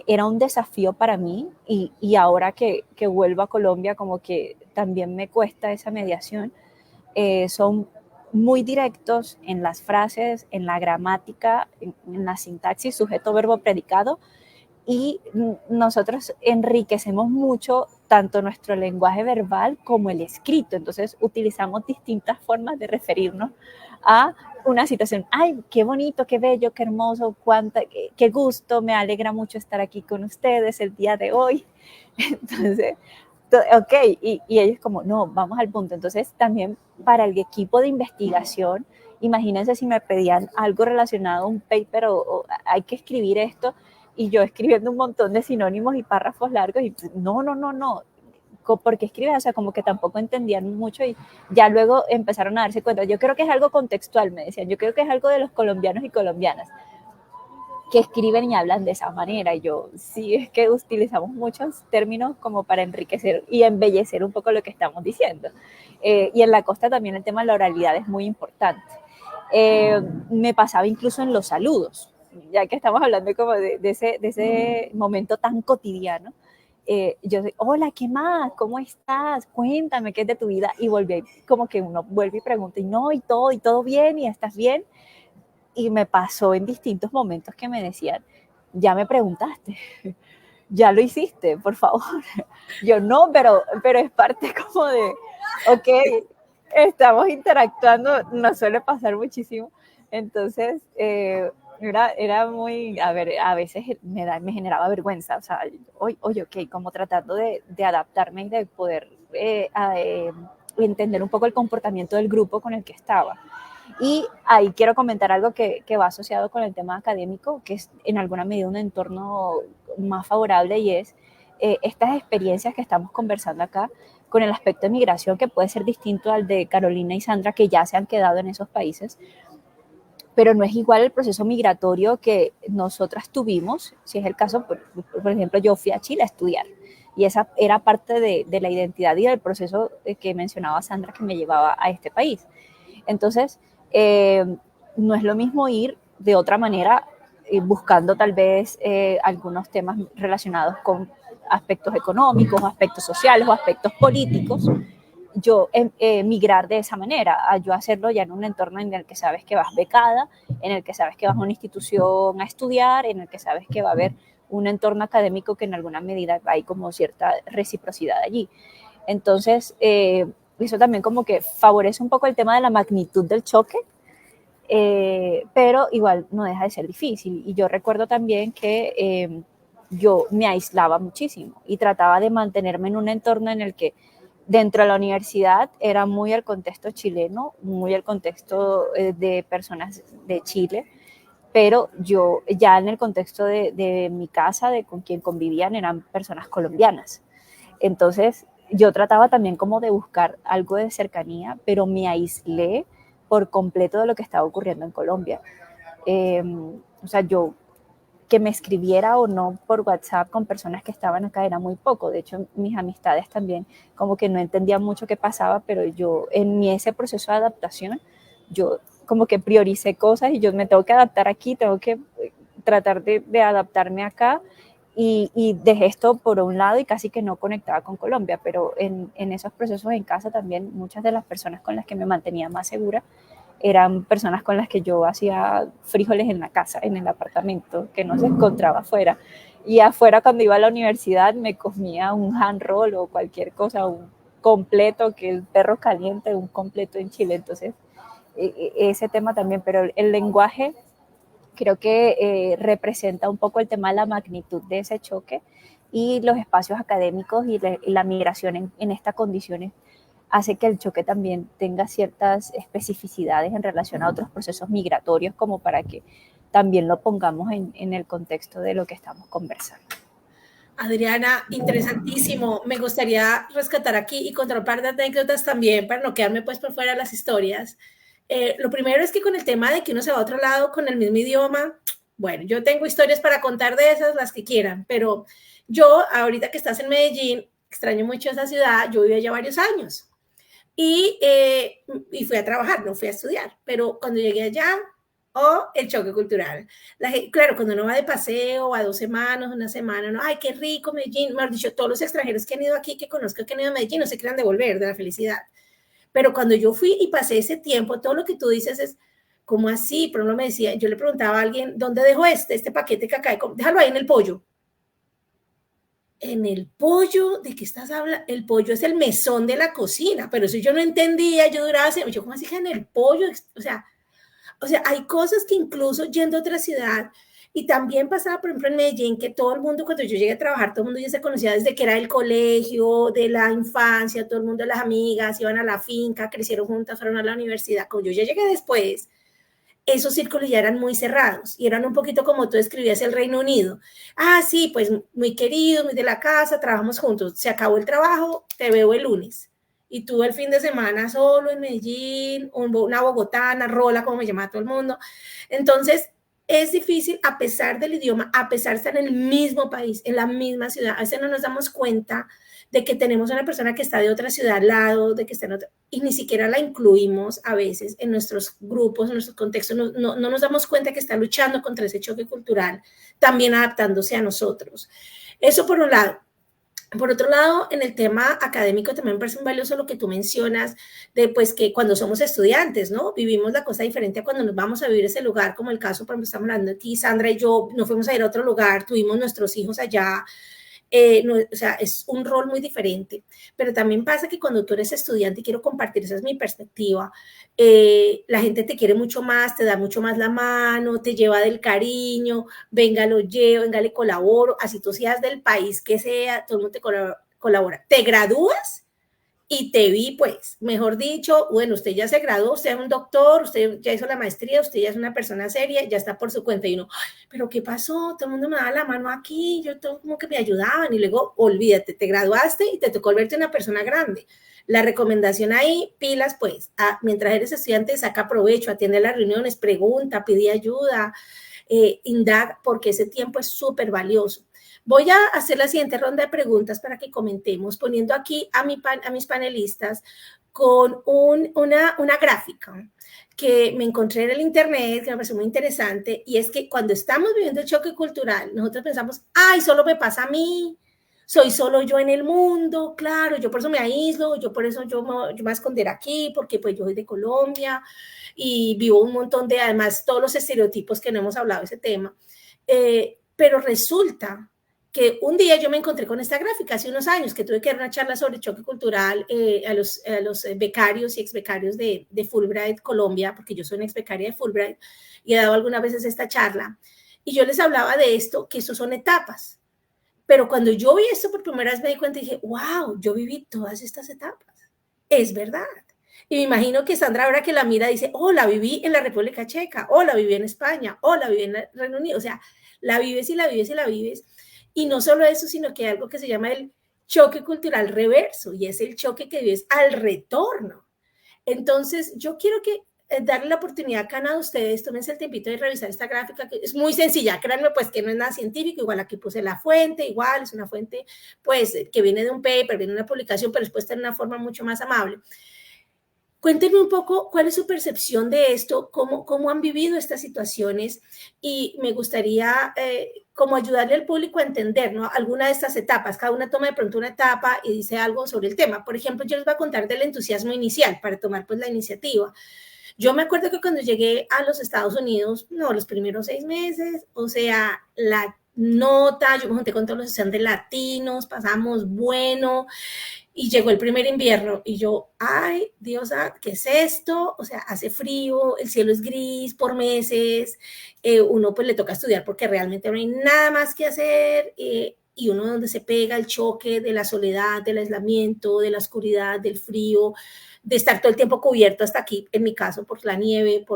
Era un desafío para mí, y ahora que vuelvo a Colombia, como que también me cuesta esa mediación. Son muy directos en las frases, en la gramática, en la sintaxis, sujeto, verbo, predicado, y nosotros enriquecemos mucho tanto nuestro lenguaje verbal como el escrito. Entonces utilizamos distintas formas de referirnos a una situación. Ay, qué bonito, qué bello, qué hermoso, qué gusto, me alegra mucho estar aquí con ustedes el día de hoy. Entonces, ok, y ellos como, no, vamos al punto. Entonces también para el equipo de investigación, imagínense si me pedían algo relacionado a un paper, o hay que escribir esto, y yo escribiendo un montón de sinónimos y párrafos largos, y no, porque escribes, o sea, como que tampoco entendían mucho, y ya luego empezaron a darse cuenta. Yo creo que es algo contextual, me decían, yo creo que es algo de los colombianos y colombianas que escriben y hablan de esa manera. Y yo, sí, es que utilizamos muchos términos como para enriquecer y embellecer un poco lo que estamos diciendo. Y en la costa también el tema de la oralidad es muy importante. Me pasaba incluso en los saludos, ya que estamos hablando como de ese momento tan cotidiano. Yo soy, hola, ¿qué más? ¿Cómo estás? Cuéntame, ¿qué es de tu vida? Y volví, como que uno vuelve y pregunta, y no, y todo bien, y estás bien. Y me pasó en distintos momentos que me decían, ya me preguntaste, ya lo hiciste, por favor. Yo no, pero es parte como de, ok, estamos interactuando, nos suele pasar muchísimo. Entonces, era muy, a ver, a veces me generaba vergüenza, o sea, oye, ok, como tratando de adaptarme y de poder entender un poco el comportamiento del grupo con el que estaba. Y ahí quiero comentar algo que va asociado con el tema académico, que es en alguna medida un entorno más favorable, y es estas experiencias que estamos conversando acá con el aspecto de migración que puede ser distinto al de Carolina y Sandra, que ya se han quedado en esos países, pero no es igual el proceso migratorio que nosotras tuvimos. Si es el caso, por ejemplo, yo fui a Chile a estudiar y esa era parte de la identidad y del proceso que mencionaba Sandra que me llevaba a este país. Entonces, no es lo mismo ir de otra manera, buscando tal vez algunos temas relacionados con aspectos económicos, aspectos sociales o aspectos políticos, yo migrar de esa manera, a yo hacerlo ya en un entorno en el que sabes que vas becada, en el que sabes que vas a una institución a estudiar, en el que sabes que va a haber un entorno académico que en alguna medida hay como cierta reciprocidad allí. Entonces, eso también como que favorece un poco el tema de la magnitud del choque, pero igual no deja de ser difícil. Y yo recuerdo también que yo me aislaba muchísimo y trataba de mantenerme en un entorno en el que dentro de la universidad era muy el contexto chileno, muy el contexto de personas de Chile, pero yo ya en el contexto de mi casa, de con quien convivían, eran personas colombianas. Entonces yo trataba también como de buscar algo de cercanía, pero me aislé por completo de lo que estaba ocurriendo en Colombia. O sea, yo que me escribiera o no por WhatsApp con personas que estaban acá era muy poco. De hecho, mis amistades también como que no entendían mucho qué pasaba, pero yo en ese proceso de adaptación, yo como que prioricé cosas y yo me tengo que adaptar aquí, tengo que tratar de adaptarme acá y dejé esto por un lado y casi que no conectaba con Colombia, pero en esos procesos en casa también muchas de las personas con las que me mantenía más segura eran personas con las que yo hacía frijoles en la casa, en el apartamento, que no se encontraba afuera. Y afuera cuando iba a la universidad me comía un hand roll o cualquier cosa, un completo, que el perro caliente, un completo en Chile. Entonces, ese tema también, pero el lenguaje creo que representa un poco el tema de la magnitud de ese choque y los espacios académicos y la migración en estas condiciones hace que el choque también tenga ciertas especificidades en relación a otros procesos migratorios, como para que también lo pongamos en el contexto de lo que estamos conversando. Adriana, interesantísimo. Me gustaría rescatar aquí y contar un par de anécdotas también para no quedarme pues por fuera de las historias. Lo primero es que con el tema de que uno se va a otro lado con el mismo idioma, bueno, yo tengo historias para contar de esas, las que quieran, pero yo ahorita que estás en Medellín, extraño mucho esa ciudad, yo viví allá varios años. Y fui a trabajar, no fui a estudiar, pero cuando llegué allá, el choque cultural. Claro, cuando uno va de paseo, a 2 semanas, una semana, no, ay, qué rico Medellín, mejor dicho, todos los extranjeros que han ido aquí, que conozco que han ido a Medellín, no se quieran devolver de la felicidad. Pero cuando yo fui y pasé ese tiempo, todo lo que tú dices es, ¿cómo así? Por ejemplo, me decía, yo le preguntaba a alguien, ¿dónde dejo este paquete que acá? Déjalo ahí en el pollo. En el pollo, ¿de qué estás hablando? El pollo es el mesón de la cocina, pero eso yo no entendía, yo duraba, yo como así que en el pollo, o sea, hay cosas que incluso yendo a otra ciudad, y también pasaba, por ejemplo, en Medellín, que todo el mundo, cuando yo llegué a trabajar, todo el mundo ya se conocía desde que era del colegio, de la infancia, todo el mundo, las amigas, iban a la finca, crecieron juntas, fueron a la universidad. Como yo ya llegué después, esos círculos ya eran muy cerrados y eran un poquito como tú describías el Reino Unido. Ah, sí, pues muy querido, muy de la casa, trabajamos juntos. Se acabó el trabajo, te veo el lunes. Y tú el fin de semana solo en Medellín, una bogotana, rola, como me llama todo el mundo. Entonces, es difícil a pesar del idioma, a pesar de estar en el mismo país, en la misma ciudad. A veces no nos damos cuenta de que tenemos una persona que está de otra ciudad al lado, de que está en otra, y ni siquiera la incluimos a veces en nuestros grupos, en nuestros contextos, no nos damos cuenta que está luchando contra ese choque cultural, también adaptándose a nosotros. Eso por un lado. Por otro lado, en el tema académico también me parece muy valioso lo que tú mencionas de pues que cuando somos estudiantes, ¿no? Vivimos la cosa diferente a cuando nos vamos a vivir ese lugar, como el caso, por ejemplo, estamos hablando aquí, Sandra y yo nos fuimos a ir a otro lugar, tuvimos nuestros hijos allá, no, o sea, es un rol muy diferente, pero también pasa que cuando tú eres estudiante, y quiero compartir, esa es mi perspectiva, la gente te quiere mucho más, te da mucho más la mano, te lleva del cariño, venga, lo llevo, venga, le colaboro, así tú seas del país que sea, todo el mundo te colabora. Te gradúas y te vi, pues, mejor dicho, bueno, usted ya se graduó, usted es un doctor, usted ya hizo la maestría, usted ya es una persona seria, ya está por su cuenta. Y uno, pero ¿qué pasó? Todo el mundo me daba la mano aquí, yo todo como que me ayudaban. Y luego, olvídate, te graduaste y te tocó volverte una persona grande. La recomendación ahí, pilas, pues, mientras eres estudiante, saca provecho, atiende las reuniones, pregunta, pide ayuda, indaga, porque ese tiempo es súper valioso. Voy a hacer la siguiente ronda de preguntas para que comentemos, poniendo aquí a mis panelistas con una gráfica que me encontré en el internet, que me pareció muy interesante, y es que cuando estamos viviendo el choque cultural, nosotros pensamos, ay, solo me pasa a mí, soy solo yo en el mundo, claro, yo por eso me aíslo, yo por eso yo me voy a esconder aquí, porque pues yo soy de Colombia y vivo un montón de, además, todos los estereotipos que no hemos hablado de ese tema. Pero resulta que un día yo me encontré con esta gráfica hace unos años, que tuve que dar una charla sobre choque cultural a los becarios y exbecarios de Fulbright Colombia, porque yo soy una exbecaria de Fulbright y he dado algunas veces esta charla, y yo les hablaba de esto, que eso son etapas. Pero cuando yo vi esto por primera vez me di cuenta y dije, wow, yo viví todas estas etapas. Es verdad. Y me imagino que Sandra, ahora que la mira, dice, oh, la viví en la República Checa, oh, la viví en España, oh, la viví en el Reino Unido. O sea, la vives y la vives y la vives. Y no solo eso, sino que hay algo que se llama el choque cultural reverso, y es el choque que vives al retorno. Entonces, yo quiero que darle la oportunidad a cada uno de ustedes, tómense el tiempito de revisar esta gráfica, que es muy sencilla, créanme, pues que no es nada científico, igual aquí puse la fuente, igual es una fuente, pues, que viene de un paper, viene de una publicación, pero es puesta en una forma mucho más amable. Cuéntenme un poco cuál es su percepción de esto, cómo han vivido estas situaciones, y me gustaría como ayudarle al público a entender, ¿no?, alguna de estas etapas. Cada una toma de pronto una etapa y dice algo sobre el tema. Por ejemplo, yo les voy a contar del entusiasmo inicial para tomar pues la iniciativa. Yo me acuerdo que cuando llegué a los Estados Unidos, no, los primeros 6 meses, o sea, la nota, yo me junté con todos los estudiantes latinos, pasamos bueno, y llegó el primer invierno y yo, ay, Dios, ¿qué es esto? O sea, hace frío, el cielo es gris por meses, uno pues le toca estudiar porque realmente no hay nada más que hacer, y uno donde se pega el choque de la soledad, del aislamiento, de la oscuridad, del frío, de estar todo el tiempo cubierto hasta aquí, en mi caso, por la nieve,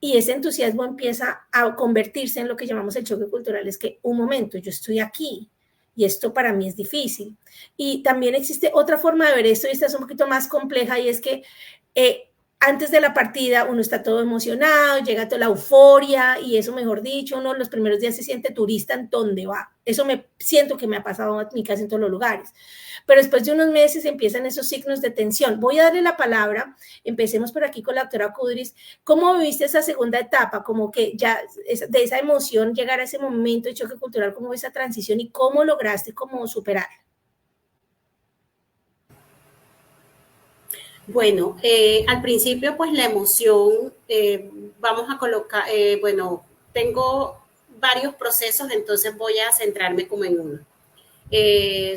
y ese entusiasmo empieza a convertirse en lo que llamamos el choque cultural. Es que un momento, yo estoy aquí y esto para mí es difícil. Y también existe otra forma de ver esto, y esta es un poquito más compleja, y es que antes de la partida uno está todo emocionado, llega toda la euforia, y eso, mejor dicho, uno los primeros días se siente turista en donde va. Eso siento que me ha pasado a mí casi en todos los lugares. Pero después de unos meses empiezan esos signos de tensión. Voy a darle la palabra, empecemos por aquí con la doctora Kudris. ¿Cómo viviste esa segunda etapa? Como que ya de esa emoción llegar a ese momento de choque cultural, ¿cómo esa transición y cómo lograste cómo superar? Bueno, al principio pues la emoción, vamos a colocar, bueno, tengo varios procesos, entonces voy a centrarme como en uno.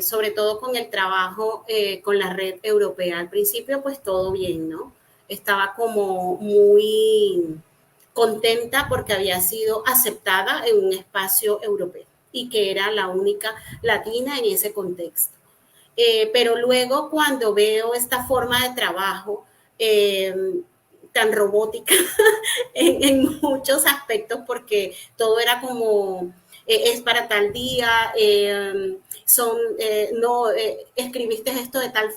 Sobre todo con el trabajo con la red europea. Al principio pues todo bien, ¿no? Estaba como muy contenta porque había sido aceptada en un espacio europeo y que era la única latina en ese contexto. Pero luego cuando veo esta forma de trabajo tan robótica en muchos aspectos, porque todo era como es para tal día, no escribiste esto de tal,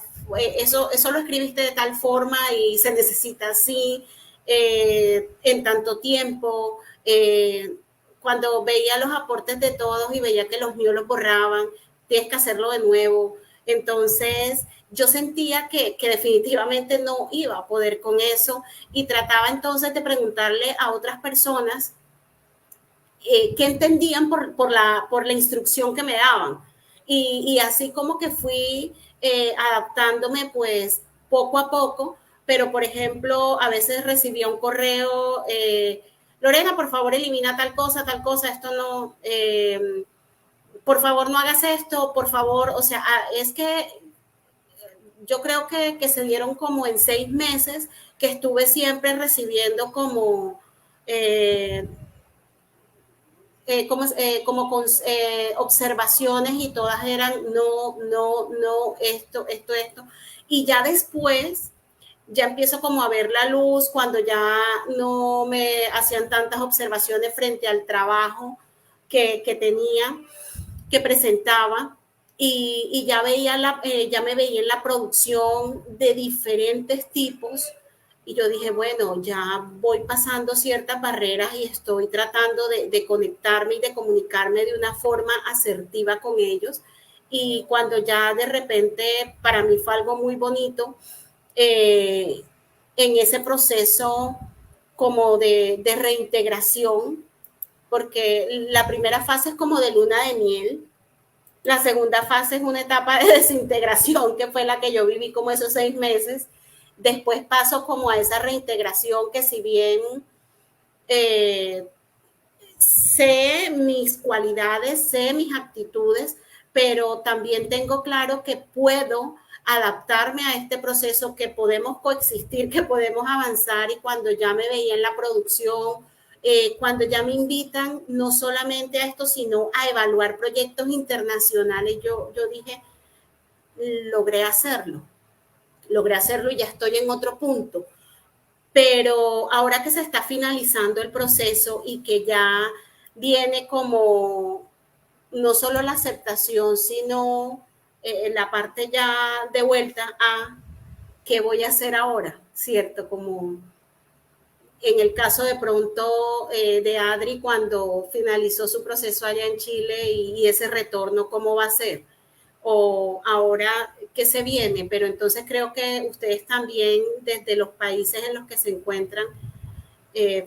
eso lo escribiste de tal forma y se necesita así, en tanto tiempo. Cuando veía los aportes de todos y veía que los míos los borraban, tienes que hacerlo de nuevo. Entonces yo sentía que definitivamente no iba a poder con eso, y trataba entonces de preguntarle a otras personas qué entendían por la instrucción que me daban. Y así como que fui adaptándome pues poco a poco, pero por ejemplo a veces recibía un correo, Lorena, por favor elimina tal cosa, esto no, por favor no hagas esto, por favor, o sea, es que yo creo que se dieron como en 6 meses que estuve siempre recibiendo como como con observaciones y todas eran no, esto. Y ya después, ya empiezo como a ver la luz cuando ya no me hacían tantas observaciones frente al trabajo que tenía, que presentaba. Y ya ya me veía en la producción de diferentes tipos. Y yo dije, bueno, ya voy pasando ciertas barreras y estoy tratando de conectarme y de comunicarme de una forma asertiva con ellos. Y cuando ya de repente, para mí fue algo muy bonito, en ese proceso como de reintegración, porque la primera fase es como de luna de miel, la segunda fase es una etapa de desintegración, que fue la que yo viví como esos 6 meses. Después paso como a esa reintegración que si bien sé mis cualidades, sé mis actitudes, pero también tengo claro que puedo adaptarme a este proceso, que podemos coexistir, que podemos avanzar. Y cuando ya me veía en la producción, cuando ya me invitan no solamente a esto, sino a evaluar proyectos internacionales, yo dije, logré hacerlo y ya estoy en otro punto. Pero ahora que se está finalizando el proceso y que ya viene como no solo la aceptación, sino la parte ya de vuelta a qué voy a hacer ahora, ¿cierto? Como en el caso de pronto de Adri cuando finalizó su proceso allá en Chile y ese retorno, ¿cómo va a ser? O ahora que se viene, pero entonces creo que ustedes también desde los países en los que se encuentran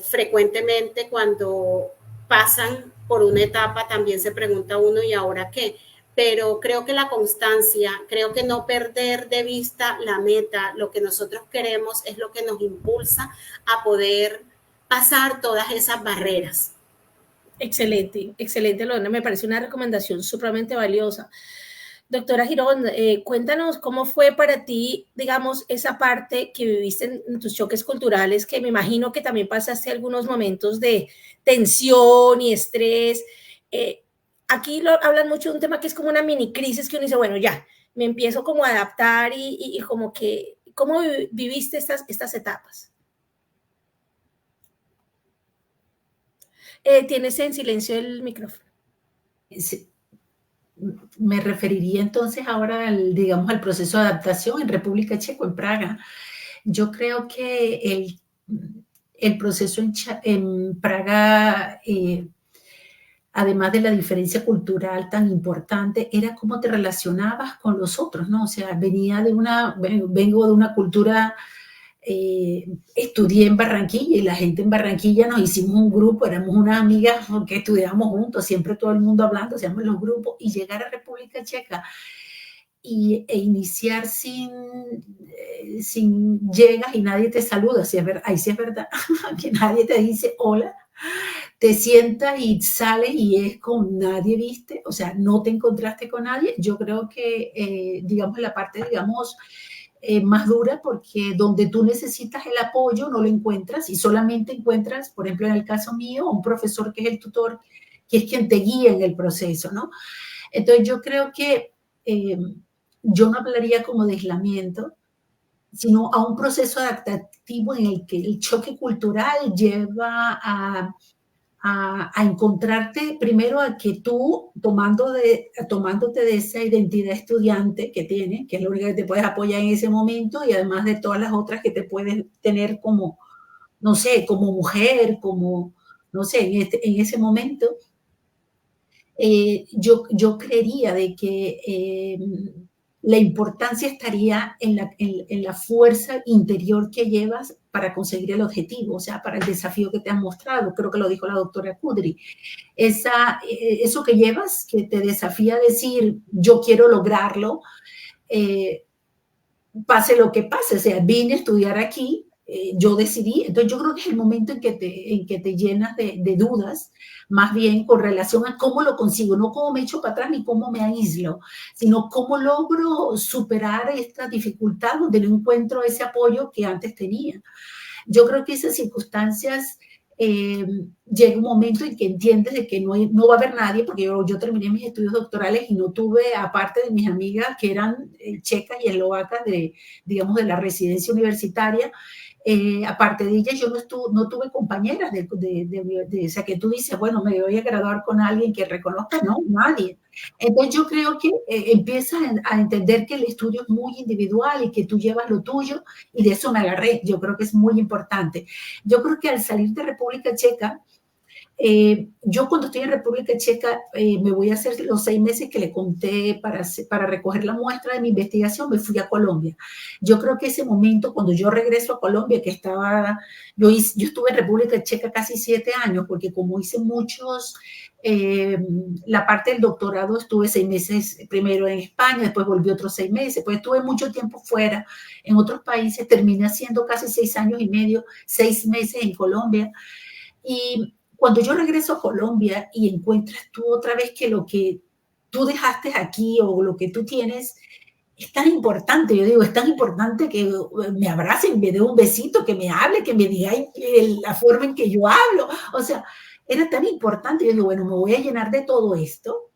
frecuentemente cuando pasan por una etapa también se pregunta uno ¿y ahora qué? Pero creo que la constancia, creo que no perder de vista la meta, lo que nosotros queremos es lo que nos impulsa a poder pasar todas esas barreras. Excelente, excelente, Lorena, me parece una recomendación supremamente valiosa. Doctora Girón, cuéntanos cómo fue para ti, digamos, esa parte que viviste en tus choques culturales, que me imagino que también pasaste algunos momentos de tensión y estrés. Aquí hablan mucho de un tema que es como una mini crisis, que uno dice, bueno, ya, me empiezo como a adaptar y como que, ¿cómo viviste estas etapas? Tienes en silencio el micrófono. Sí. Me referiría entonces ahora, digamos, al proceso de adaptación en República Checa, en Praga. Yo creo que el proceso en Praga, además de la diferencia cultural tan importante, era cómo te relacionabas con los otros, ¿no? O sea, vengo de una cultura, estudié en Barranquilla y la gente en Barranquilla nos hicimos un grupo, éramos unas amigas que estudiábamos juntos, siempre todo el mundo hablando, hacíamos los grupos, y llegar a República Checa e iniciar sin llegas y nadie te saluda, ahí sí es verdad, que nadie te dice hola, te sientas y sales y es con nadie, ¿viste? O sea, no te encontraste con nadie. Yo creo que, digamos, la parte, digamos, más dura, porque donde tú necesitas el apoyo no lo encuentras y solamente encuentras, por ejemplo, en el caso mío, un profesor que es el tutor, que es quien te guía en el proceso, ¿no? Entonces yo creo que yo no hablaría como de aislamiento, sino a un proceso adaptativo en el que el choque cultural lleva a encontrarte primero a que tú, tomándote de esa identidad estudiante que tienes, que es la única que te puedes apoyar en ese momento, y además de todas las otras que te puedes tener como, no sé, como mujer, como, no sé, en ese momento, yo creería de que la importancia estaría en la fuerza interior que llevas para conseguir el objetivo, o sea, para el desafío que te han mostrado. Creo que lo dijo la doctora Kudry. Eso que llevas, que te desafía a decir, yo quiero lograrlo, pase lo que pase. O sea, vine a estudiar aquí, yo decidí. Entonces, yo creo que es el momento en que te llenas de dudas, más bien con relación a cómo lo consigo, no cómo me echo para atrás ni cómo me aíslo, sino cómo logro superar esta dificultad donde no encuentro ese apoyo que antes tenía. Yo creo que esas circunstancias llega un momento en que entiendes de que no va a haber nadie, porque yo terminé mis estudios doctorales y no tuve, aparte de mis amigas que eran checas y eslovacas digamos, de la residencia universitaria, aparte de ellas, yo no tuve compañeras o sea, que tú dices, bueno, me voy a graduar con alguien que reconozca, no, nadie. Entonces yo creo que empiezas a entender que el estudio es muy individual y que tú llevas lo tuyo, y de eso me agarré. Yo creo que es muy importante. Yo creo que al salir de República Checa, yo cuando estoy en República Checa, me voy a hacer los 6 meses que le conté para recoger la muestra de mi investigación, me fui a Colombia. Yo creo que ese momento, cuando yo regreso a Colombia, que yo estuve en República Checa casi 7 años, porque como hice la parte del doctorado, estuve 6 meses primero en España, después volví otros 6 meses, pues estuve mucho tiempo fuera en otros países, terminé haciendo casi 6 años y medio, 6 meses en Colombia. Y cuando yo regreso a Colombia y encuentras tú otra vez que lo que tú dejaste aquí o lo que tú tienes es tan importante, yo digo, es tan importante que me abracen, me dé un besito, que me hable, que me diga la forma en que yo hablo. O sea, era tan importante. Yo digo, bueno, me voy a llenar de todo esto,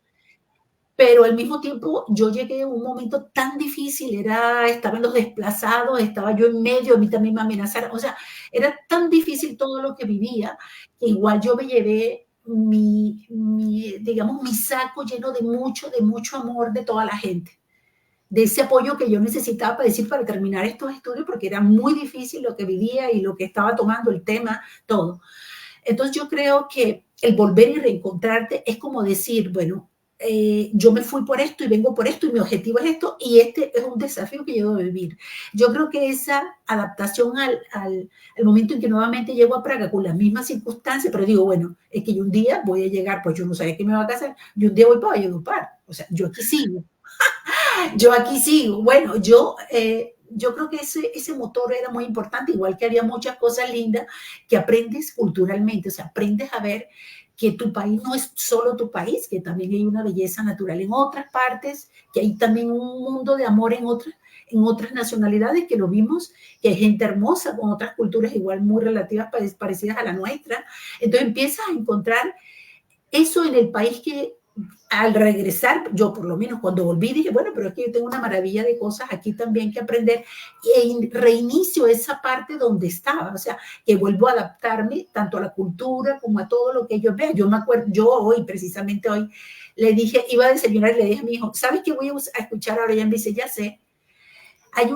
pero al mismo tiempo yo llegué a un momento tan difícil, estaba en los desplazados, estaba yo en medio, a mí también me amenazaron, o sea, era tan difícil todo lo que vivía, que igual yo me llevé digamos, mi saco lleno de mucho amor de toda la gente, de ese apoyo que yo necesitaba para terminar estos estudios, porque era muy difícil lo que vivía y lo que estaba tomando, el tema, todo. Entonces yo creo que el volver y reencontrarte es como decir, bueno, yo me fui por esto y vengo por esto y mi objetivo es esto, y este es un desafío que yo debo vivir. Yo creo que esa adaptación al momento en que nuevamente llego a Praga con las mismas circunstancias, pero digo, bueno, es que yo un día voy a llegar, pues yo no sabía qué me va a casar, yo un día voy para Valledupar, o sea, yo aquí sigo. Bueno, yo creo que ese motor era muy importante, igual que había muchas cosas lindas que aprendes culturalmente, o sea, aprendes a ver que tu país no es solo tu país, que también hay una belleza natural en otras partes, que hay también un mundo de amor en otras nacionalidades, que lo vimos, que hay gente hermosa con otras culturas igual muy relativas, parecidas a la nuestra. Entonces empiezas a encontrar eso en el país que al regresar, yo por lo menos cuando volví dije, bueno, pero es que yo tengo una maravilla de cosas aquí también que aprender, y reinicio esa parte donde estaba, o sea, que vuelvo a adaptarme tanto a la cultura como a todo lo que ellos vean. Yo me acuerdo, precisamente hoy, le dije, iba a desayunar y le dije a mi hijo, ¿sabes qué voy a escuchar ahora? Y ella me dice, ya sé. Hay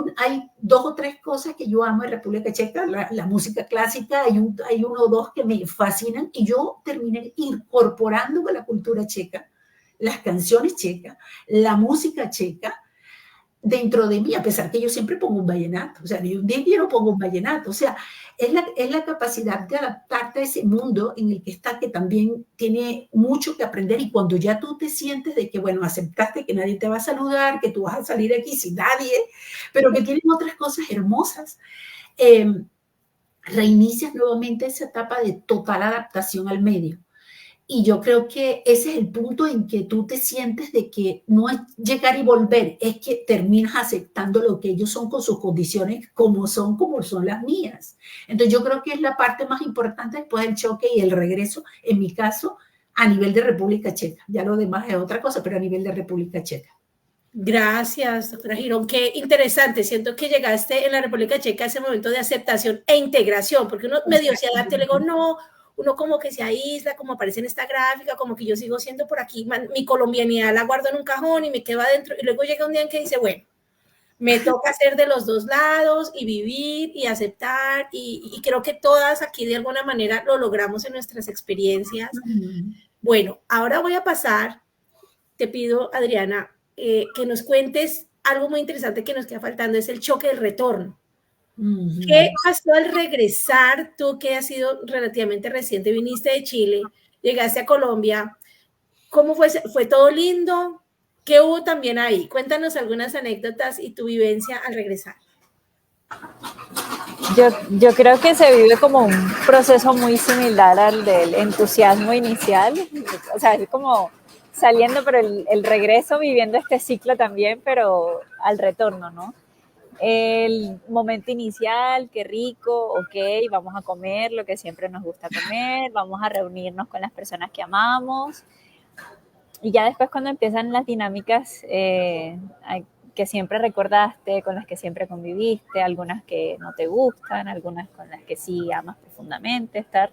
2 o 3 cosas que yo amo en República Checa, la música clásica, hay 1 o 2 que me fascinan, y yo terminé incorporando a la cultura checa, las canciones checas, la música checa, dentro de mí, a pesar que yo siempre pongo un vallenato, o sea, ni un día yo no pongo un vallenato, o sea, es la capacidad de adaptarte a ese mundo en el que está, que también tiene mucho que aprender, y cuando ya tú te sientes de que, bueno, aceptaste que nadie te va a saludar, que tú vas a salir aquí sin nadie, pero que tienen otras cosas hermosas, reinicias nuevamente esa etapa de total adaptación al medio. Y yo creo que ese es el punto en que tú te sientes de que no es llegar y volver, es que terminas aceptando lo que ellos son con sus condiciones, como son las mías. Entonces yo creo que es la parte más importante después del choque y el regreso, en mi caso, a nivel de República Checa. Ya lo demás es otra cosa, pero a nivel de República Checa. Gracias, doctora Girón. Qué interesante. Siento que llegaste en la República Checa a ese momento de aceptación e integración, porque uno medio se adapta y luego no, uno como que se aísla, como aparece en esta gráfica, como que yo sigo siendo por aquí, mi colombianidad la guardo en un cajón y me quedo adentro, y luego llega un día en que dice, bueno, me toca hacer de los 2 lados y vivir y aceptar, y creo que todas aquí de alguna manera lo logramos en nuestras experiencias. Bueno, ahora voy a pasar, te pido, Adriana, que nos cuentes algo muy interesante que nos queda faltando, es el choque del retorno. ¿Qué pasó al regresar? Tú, que has sido relativamente reciente, viniste de Chile, llegaste a Colombia, ¿cómo fue? ¿Fue todo lindo? ¿Qué hubo también ahí? Cuéntanos algunas anécdotas y tu vivencia al regresar. Yo creo que se vive como un proceso muy similar al del entusiasmo inicial, o sea, es como saliendo, pero el regreso, viviendo este ciclo también, pero al retorno, ¿no? el momento inicial, qué rico, ok, vamos a comer lo que siempre nos gusta comer, vamos a reunirnos con las personas que amamos. Y ya después cuando empiezan las dinámicas que siempre recordaste, con las que siempre conviviste, algunas que no te gustan, algunas con las que sí amas profundamente estar,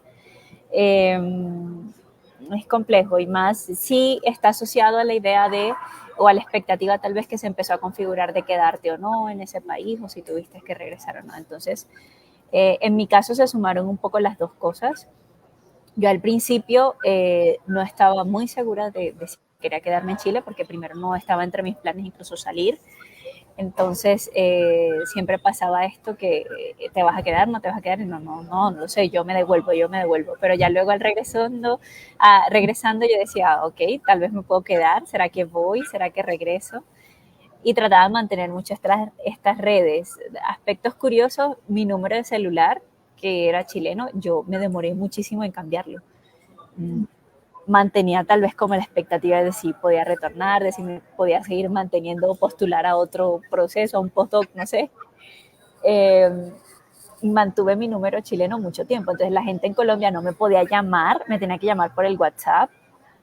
es complejo y más si está asociado a la idea de, o a la expectativa tal vez que se empezó a configurar de quedarte o no en ese país, o si tuviste que regresar o no. Entonces, en mi caso se sumaron un poco las dos cosas. Yo al principio no estaba muy segura de si quería quedarme en Chile, porque primero no estaba entre mis planes incluso salir. Entonces, siempre pasaba esto que te vas a quedar, no te vas a quedar, y no lo sé, yo me devuelvo. Pero ya luego regresando yo decía, ok, tal vez me puedo quedar, ¿será que voy? ¿Será que regreso? Y trataba de mantener muchas estas redes. Aspectos curiosos, mi número de celular, que era chileno, yo me demoré muchísimo en cambiarlo. Mantenía tal vez como la expectativa de si podía retornar, de si me podía seguir manteniendo o postular a otro proceso, a un postdoc, no sé. Mantuve mi número chileno mucho tiempo, entonces la gente en Colombia no me podía llamar, me tenía que llamar por el WhatsApp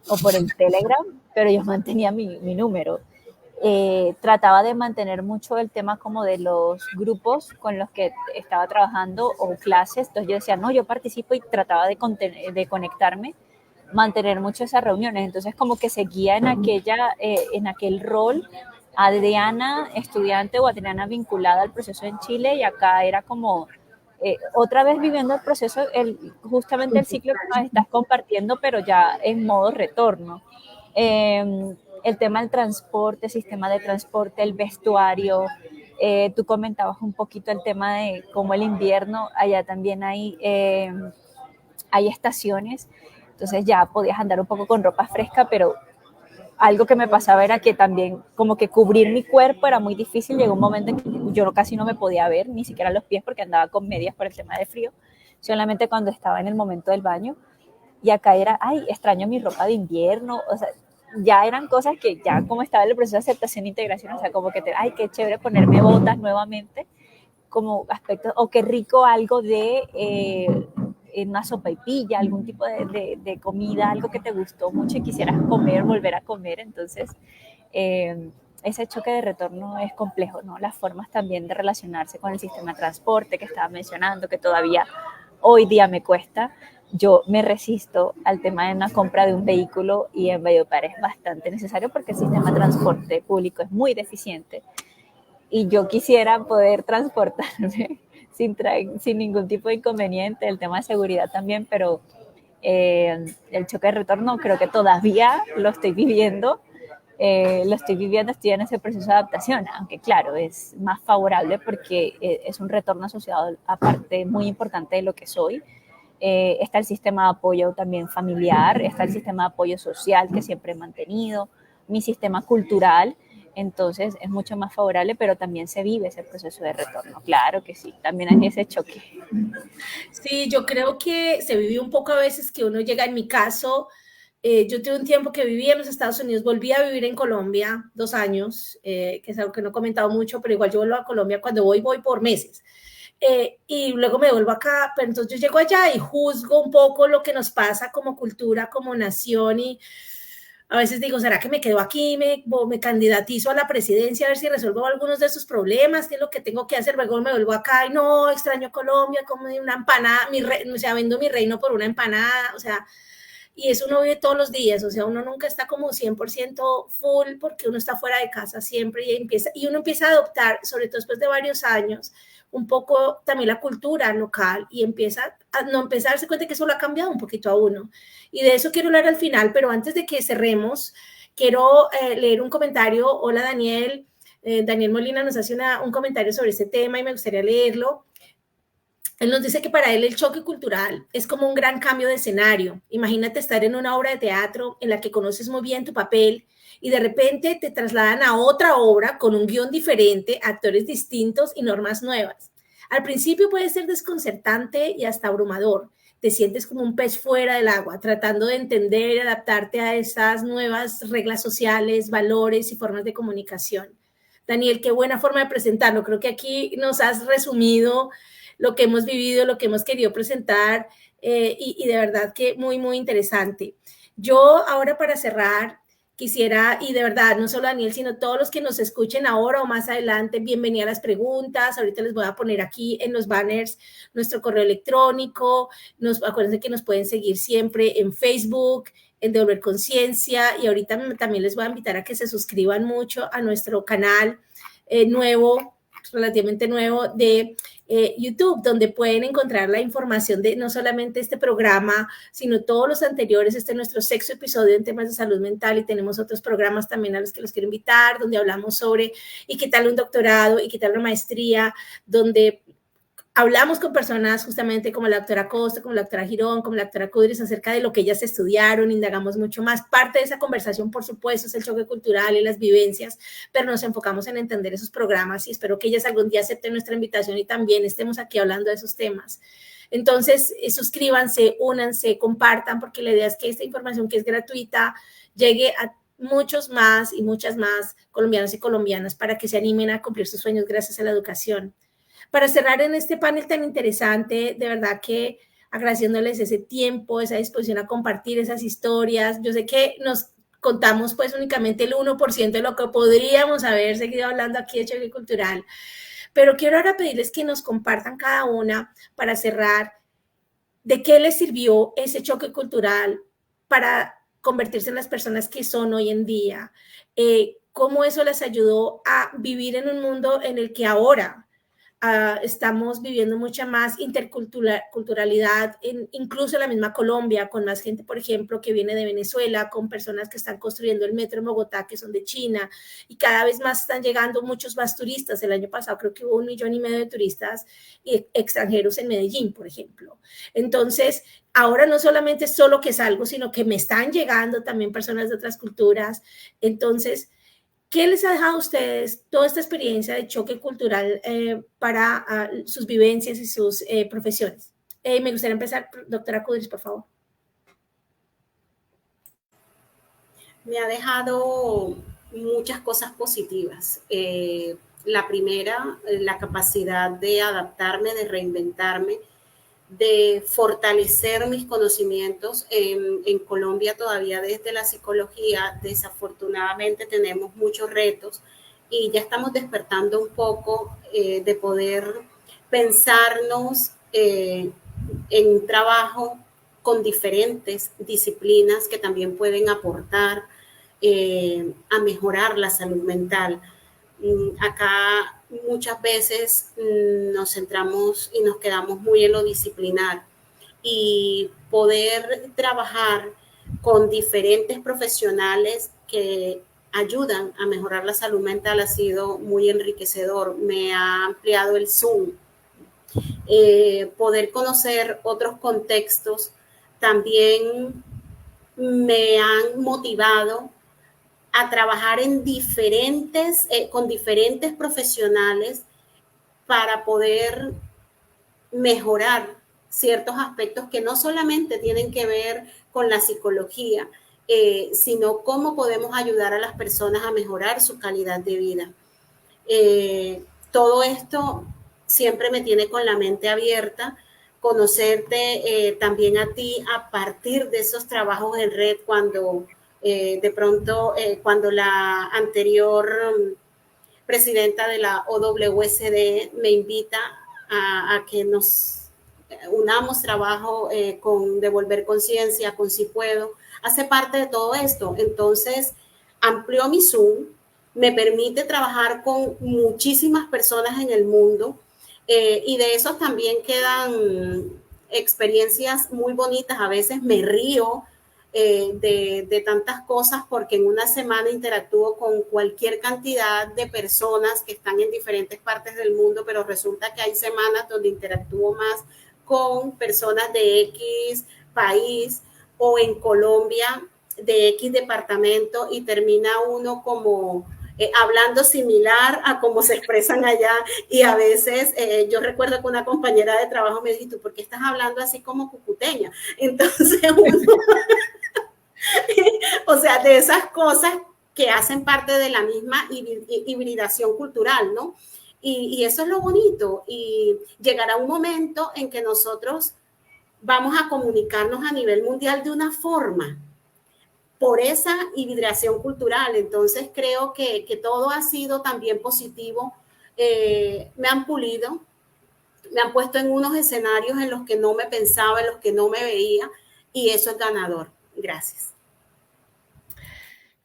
o por el Telegram, pero yo mantenía mi número. Trataba de mantener mucho el tema como de los grupos con los que estaba trabajando o clases, entonces yo decía, no, yo participo, y trataba de conectarme, mantener mucho esas reuniones, entonces como que seguía en aquel rol, Adriana estudiante o Adriana vinculada al proceso en Chile, y acá era como otra vez viviendo el proceso, justamente el ciclo que nos estás compartiendo, pero ya en modo retorno. El tema del transporte, sistema de transporte, el vestuario. Tú comentabas un poquito el tema de cómo el invierno, allá también hay estaciones, entonces ya podías andar un poco con ropa fresca, pero algo que me pasaba era que también como que cubrir mi cuerpo era muy difícil. Llegó un momento en que yo casi no me podía ver, ni siquiera los pies, porque andaba con medias por el tema de frío, solamente cuando estaba en el momento del baño. Y acá era, ay, extraño mi ropa de invierno, o sea, ya eran cosas que ya como estaba en el proceso de aceptación e integración, o sea, como que, ay, qué chévere ponerme botas nuevamente, como aspectos, o qué rico algo de una sopaipilla, algún tipo de comida, algo que te gustó mucho y quisieras comer, volver a comer. Entonces, ese choque de retorno es complejo, ¿no? Las formas también de relacionarse con el sistema de transporte que estaba mencionando, que todavía hoy día me cuesta. Yo me resisto al tema de una compra de un vehículo, y en Valledupar es bastante necesario porque el sistema de transporte público es muy deficiente, y yo quisiera poder transportarme sin ningún tipo de inconveniente, el tema de seguridad también, pero el choque de retorno creo que todavía lo estoy viviendo, estoy en ese proceso de adaptación, aunque claro, es más favorable porque es un retorno asociado a parte muy importante de lo que soy. Está el sistema de apoyo también familiar, está el sistema de apoyo social que siempre he mantenido, mi sistema cultural, entonces es mucho más favorable, pero también se vive ese proceso de retorno, claro que sí, también hay ese choque. Sí, yo creo que se vive un poco a veces que uno llega, en mi caso, yo tuve un tiempo que viví en los Estados Unidos, volví a vivir en Colombia 2 años, que es algo que no he comentado mucho, pero igual yo vuelvo a Colombia cuando voy por meses. Y luego me vuelvo acá, pero entonces yo llego allá y juzgo un poco lo que nos pasa como cultura, como nación, y a veces digo, ¿será que me quedo aquí, me candidatizo a la presidencia a ver si resuelvo algunos de esos problemas? ¿Qué es lo que tengo que hacer? Luego me vuelvo acá y no, extraño Colombia, como una empanada, o sea, vendo mi reino por una empanada, o sea, y eso uno vive todos los días, o sea, uno nunca está como 100% full porque uno está fuera de casa siempre, y uno empieza a adoptar, sobre todo después de varios años, un poco también la cultura local, y empieza a no empezar a darse cuenta que eso lo ha cambiado un poquito a uno. Y de eso quiero hablar al final, pero antes de que cerremos, quiero leer un comentario. Hola Daniel, Daniel Molina nos hace un comentario sobre este tema y me gustaría leerlo. Él nos dice que para él el choque cultural es como un gran cambio de escenario. Imagínate estar en una obra de teatro en la que conoces muy bien tu papel y de repente te trasladan a otra obra con un guión diferente, actores distintos y normas nuevas. Al principio puede ser desconcertante y hasta abrumador. Te sientes como un pez fuera del agua, tratando de entender y adaptarte a esas nuevas reglas sociales, valores y formas de comunicación. Daniel, qué buena forma de presentarlo. Creo que aquí nos has resumido lo que hemos vivido, lo que hemos querido presentar y de verdad que muy, muy interesante. Yo ahora para cerrar quisiera, y de verdad, no solo Daniel, sino todos los que nos escuchen ahora o más adelante, bienvenida a las preguntas. Ahorita les voy a poner aquí en los banners nuestro correo electrónico. Acuérdense que nos pueden seguir siempre en Facebook, en Devolver Conciencia, y ahorita también les voy a invitar a que se suscriban mucho a nuestro canal nuevo, relativamente nuevo de YouTube, donde pueden encontrar la información de no solamente este programa, sino todos los anteriores. Este es nuestro 6º episodio en temas de salud mental y tenemos otros programas también a los que los quiero invitar, donde hablamos sobre y qué tal un doctorado y qué tal una maestría, donde hablamos con personas justamente como la doctora Costa, como la doctora Girón, como la doctora Kudris acerca de lo que ellas estudiaron, indagamos mucho más. Parte de esa conversación, por supuesto, es el choque cultural y las vivencias, pero nos enfocamos en entender esos programas y espero que ellas algún día acepten nuestra invitación y también estemos aquí hablando de esos temas. Entonces, suscríbanse, únanse, compartan, porque la idea es que esta información que es gratuita llegue a muchos más y muchas más colombianos y colombianas para que se animen a cumplir sus sueños gracias a la educación. Para cerrar en este panel tan interesante, de verdad que agradeciéndoles ese tiempo, esa disposición a compartir esas historias. Yo sé que nos contamos pues únicamente el 1% de lo que podríamos haber seguido hablando aquí de choque cultural, pero quiero ahora pedirles que nos compartan cada una para cerrar de qué les sirvió ese choque cultural para convertirse en las personas que son hoy en día, cómo eso les ayudó a vivir en un mundo en el que ahora estamos viviendo mucha más interculturalidad, incluso en la misma Colombia, con más gente, por ejemplo, que viene de Venezuela, con personas que están construyendo el metro en Bogotá, que son de China, y cada vez más están llegando muchos más turistas. El año pasado creo que hubo 1,5 millones de turistas extranjeros en Medellín, por ejemplo. Entonces, ahora no solamente es solo que salgo, sino que me están llegando también personas de otras culturas. Entonces, ¿qué les ha dejado a ustedes toda esta experiencia de choque cultural para sus vivencias y sus profesiones? Me gustaría empezar, doctora Kudris, por favor. Me ha dejado muchas cosas positivas. La primera, la capacidad de adaptarme, de reinventarme, de fortalecer mis conocimientos. En Colombia todavía desde la psicología desafortunadamente tenemos muchos retos y ya estamos despertando un poco de poder pensarnos en un trabajo con diferentes disciplinas que también pueden aportar a mejorar la salud mental. Acá muchas veces nos centramos y nos quedamos muy en lo disciplinar y poder trabajar con diferentes profesionales que ayudan a mejorar la salud mental ha sido muy enriquecedor. Me ha ampliado el Zoom. Poder conocer otros contextos también me han motivado a trabajar con diferentes profesionales para poder mejorar ciertos aspectos que no solamente tienen que ver con la psicología, sino cómo podemos ayudar a las personas a mejorar su calidad de vida. Todo esto siempre me tiene con la mente abierta. Conocerte también a ti a partir de esos trabajos en red cuando de pronto cuando la anterior presidenta de la OWSD me invita a que nos unamos trabajo con Devolver Conciencia, con Si Puedo, hace parte de todo esto. Entonces, amplió mi Zoom, me permite trabajar con muchísimas personas en el mundo y de esos también quedan experiencias muy bonitas. A veces me río de tantas cosas porque en una semana interactúo con cualquier cantidad de personas que están en diferentes partes del mundo, pero resulta que hay semanas donde interactúo más con personas de X país o en Colombia de X departamento y termina uno como hablando similar a cómo se expresan allá y a veces yo recuerdo que una compañera de trabajo me dijo, ¿tú por qué estás hablando así como cucuteña? Entonces uno o sea, de esas cosas que hacen parte de la misma hibridación cultural, ¿no? Y eso es lo bonito. Y llegará un momento en que nosotros vamos a comunicarnos a nivel mundial de una forma por esa hibridación cultural. Entonces creo que todo ha sido también positivo. Me han pulido, me han puesto en unos escenarios en los que no me pensaba, en los que no me veía, y eso es ganador. Gracias.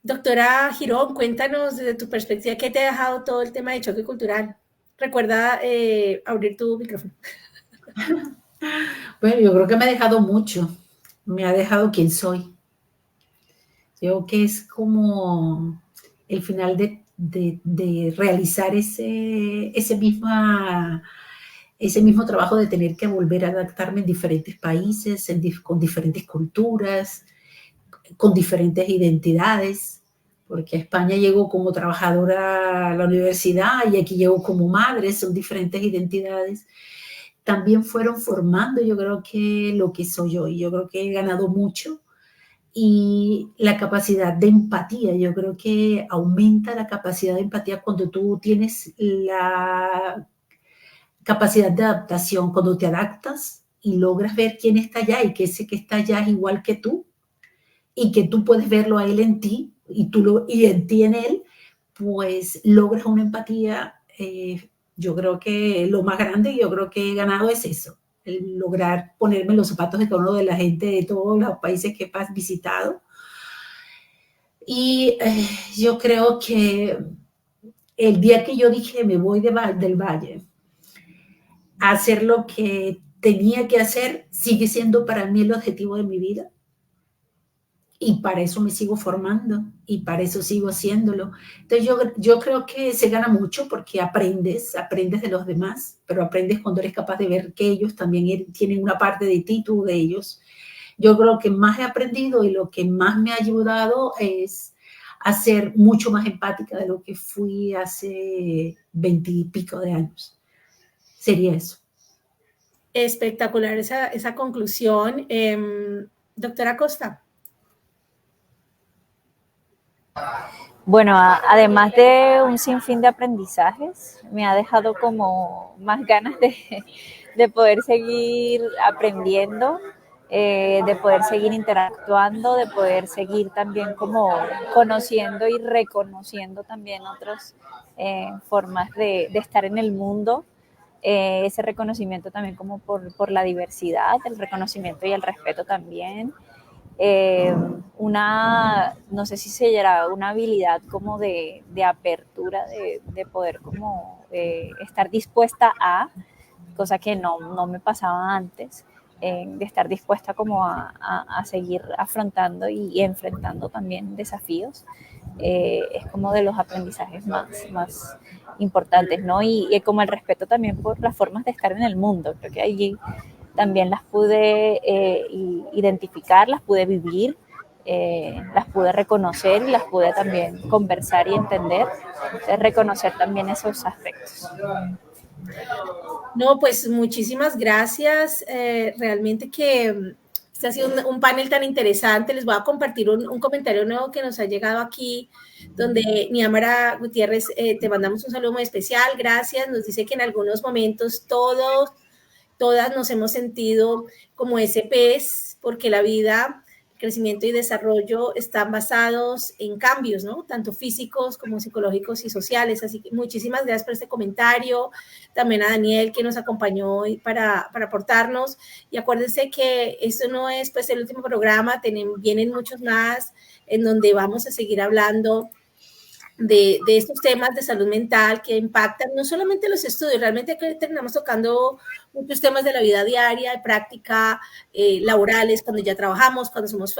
Doctora Girón, cuéntanos desde tu perspectiva qué te ha dejado todo el tema de choque cultural. Recuerda abrir tu micrófono. Bueno, yo creo que me ha dejado mucho. Me ha dejado quien soy. Creo que es como el final de realizar ese mismo trabajo de tener que volver a adaptarme en diferentes países, con diferentes culturas, con diferentes identidades, porque a España llego como trabajadora a la universidad y aquí llego como madre, son diferentes identidades. También fueron formando, yo creo que lo que soy hoy. Yo creo que he ganado mucho y la capacidad de empatía, yo creo que aumenta la capacidad de empatía cuando tú tienes la capacidad de adaptación, cuando te adaptas y logras ver quién está allá y que ese que está allá es igual que tú y que tú puedes verlo a él en ti y en ti en él, pues logras una empatía. Yo creo que lo más grande que yo creo que he ganado es eso, el lograr ponerme los zapatos de cada uno de la gente de todos los países que he visitado. Y yo creo que el día que yo dije me voy del Valle a hacer lo que tenía que hacer, sigue siendo para mí el objetivo de mi vida. Y para eso me sigo formando y para eso sigo haciéndolo. Entonces yo creo que se gana mucho porque aprendes de los demás, pero aprendes cuando eres capaz de ver que ellos también tienen una parte de ti, tú de ellos. Yo creo que más he aprendido y lo que más me ha ayudado es a ser mucho más empática de lo que fui hace 20 y pico de años. Sería eso. Espectacular esa conclusión. Doctora Costa. Bueno, además de un sinfín de aprendizajes, me ha dejado como más ganas de poder seguir aprendiendo, de poder seguir interactuando, de poder seguir también como conociendo y reconociendo también otras formas de estar en el mundo. Ese reconocimiento también como por la diversidad, el reconocimiento y el respeto también. No sé si se llama una habilidad como de apertura, de poder como estar dispuesta a, cosa que no me pasaba antes, de estar dispuesta como a seguir afrontando y enfrentando también desafíos. Es como de los aprendizajes más importantes, ¿no? Y como el respeto también por las formas de estar en el mundo. Creo que allí también las pude identificar, las pude vivir, las pude reconocer y las pude también conversar y entender, reconocer también esos aspectos. No, pues muchísimas gracias. Realmente que este ha sido un panel tan interesante. Les voy a compartir un comentario nuevo que nos ha llegado aquí, donde Niamara Gutiérrez, te mandamos un saludo muy especial. Gracias. Nos dice que en algunos momentos todas nos hemos sentido como ese pez, porque la vida, crecimiento y desarrollo están basados en cambios, ¿no? Tanto físicos como psicológicos y sociales. Así que muchísimas gracias por este comentario. También a Daniel, que nos acompañó para aportarnos. Y acuérdense que esto no es pues el último programa, vienen muchos más en donde vamos a seguir hablando de estos temas de salud mental que impactan no solamente los estudios, realmente terminamos tocando muchos temas de la vida diaria, de práctica, laborales, cuando ya trabajamos, cuando somos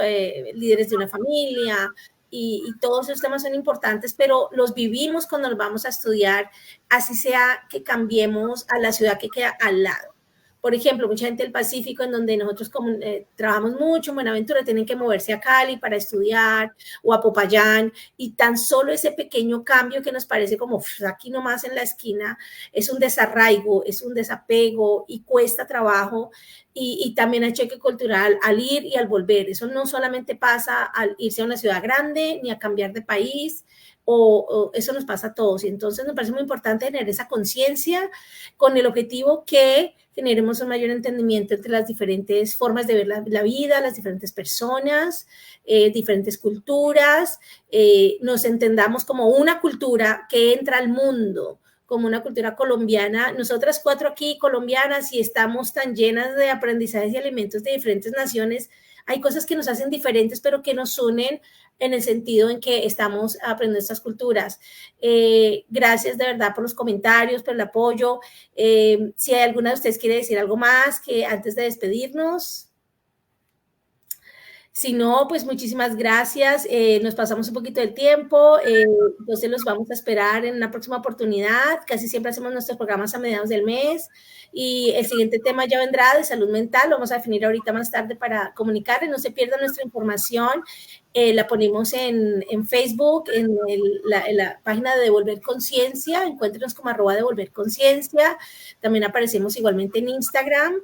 líderes de una familia, y todos esos temas son importantes, pero los vivimos cuando nos vamos a estudiar, así sea que cambiemos a la ciudad que queda al lado. por ejemplo, mucha gente del Pacífico, en donde nosotros trabajamos mucho en Buenaventura, tienen que moverse a Cali para estudiar o a Popayán, y tan solo ese pequeño cambio que nos parece como aquí nomás en la esquina, es un desarraigo, es un desapego y cuesta trabajo. Y también hay choque cultural al ir y al volver. Eso no solamente pasa al irse a una ciudad grande ni a cambiar de país, o eso nos pasa a todos. Y entonces me parece muy importante tener esa conciencia con el objetivo que generemos un mayor entendimiento entre las diferentes formas de ver la vida, las diferentes personas, diferentes culturas, nos entendamos como una cultura que entra al mundo, como una cultura colombiana. Nosotras 4 aquí colombianas, y estamos tan llenas de aprendizajes y elementos de diferentes naciones, hay cosas que nos hacen diferentes, pero que nos unen en el sentido en que estamos aprendiendo estas culturas. Gracias de verdad por los comentarios, por el apoyo. Si hay alguna de ustedes quiere decir algo más que antes de despedirnos. Si no, pues muchísimas gracias. Nos pasamos un poquito del tiempo, entonces los vamos a esperar en una próxima oportunidad. Casi siempre hacemos nuestros programas a mediados del mes, y el siguiente tema ya vendrá de salud mental. Lo vamos a definir ahorita más tarde para comunicarles. No se pierdan nuestra información. La ponemos en Facebook, en la página de Devolver Conciencia. Encuéntrenos como @devolverconciencia. También aparecemos igualmente en Instagram.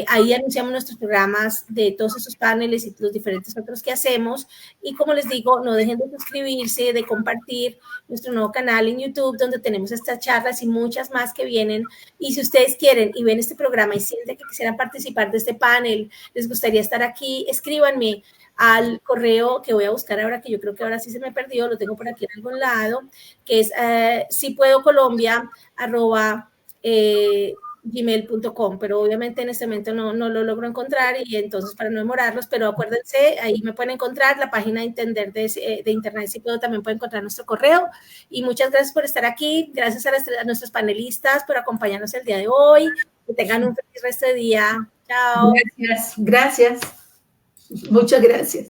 Ahí anunciamos nuestros programas de todos esos paneles y los diferentes otros que hacemos. Y como les digo, no dejen de suscribirse, de compartir nuestro nuevo canal en YouTube, donde tenemos estas charlas y muchas más que vienen. Y si ustedes quieren y ven este programa y sienten que quisieran participar de este panel, les gustaría estar aquí, escríbanme al correo que voy a buscar ahora, que yo creo que ahora sí se me perdió, lo tengo por aquí en algún lado, que es sipuedocolombia@gmail.com, pero obviamente en este momento no lo logro encontrar, y entonces para no demorarlos, pero acuérdense, ahí me pueden encontrar la página de internet, si puedo, también pueden encontrar nuestro correo. Y muchas gracias por estar aquí, gracias a nuestros panelistas por acompañarnos el día de hoy, que tengan un feliz resto de día. Chao. Gracias, muchas gracias.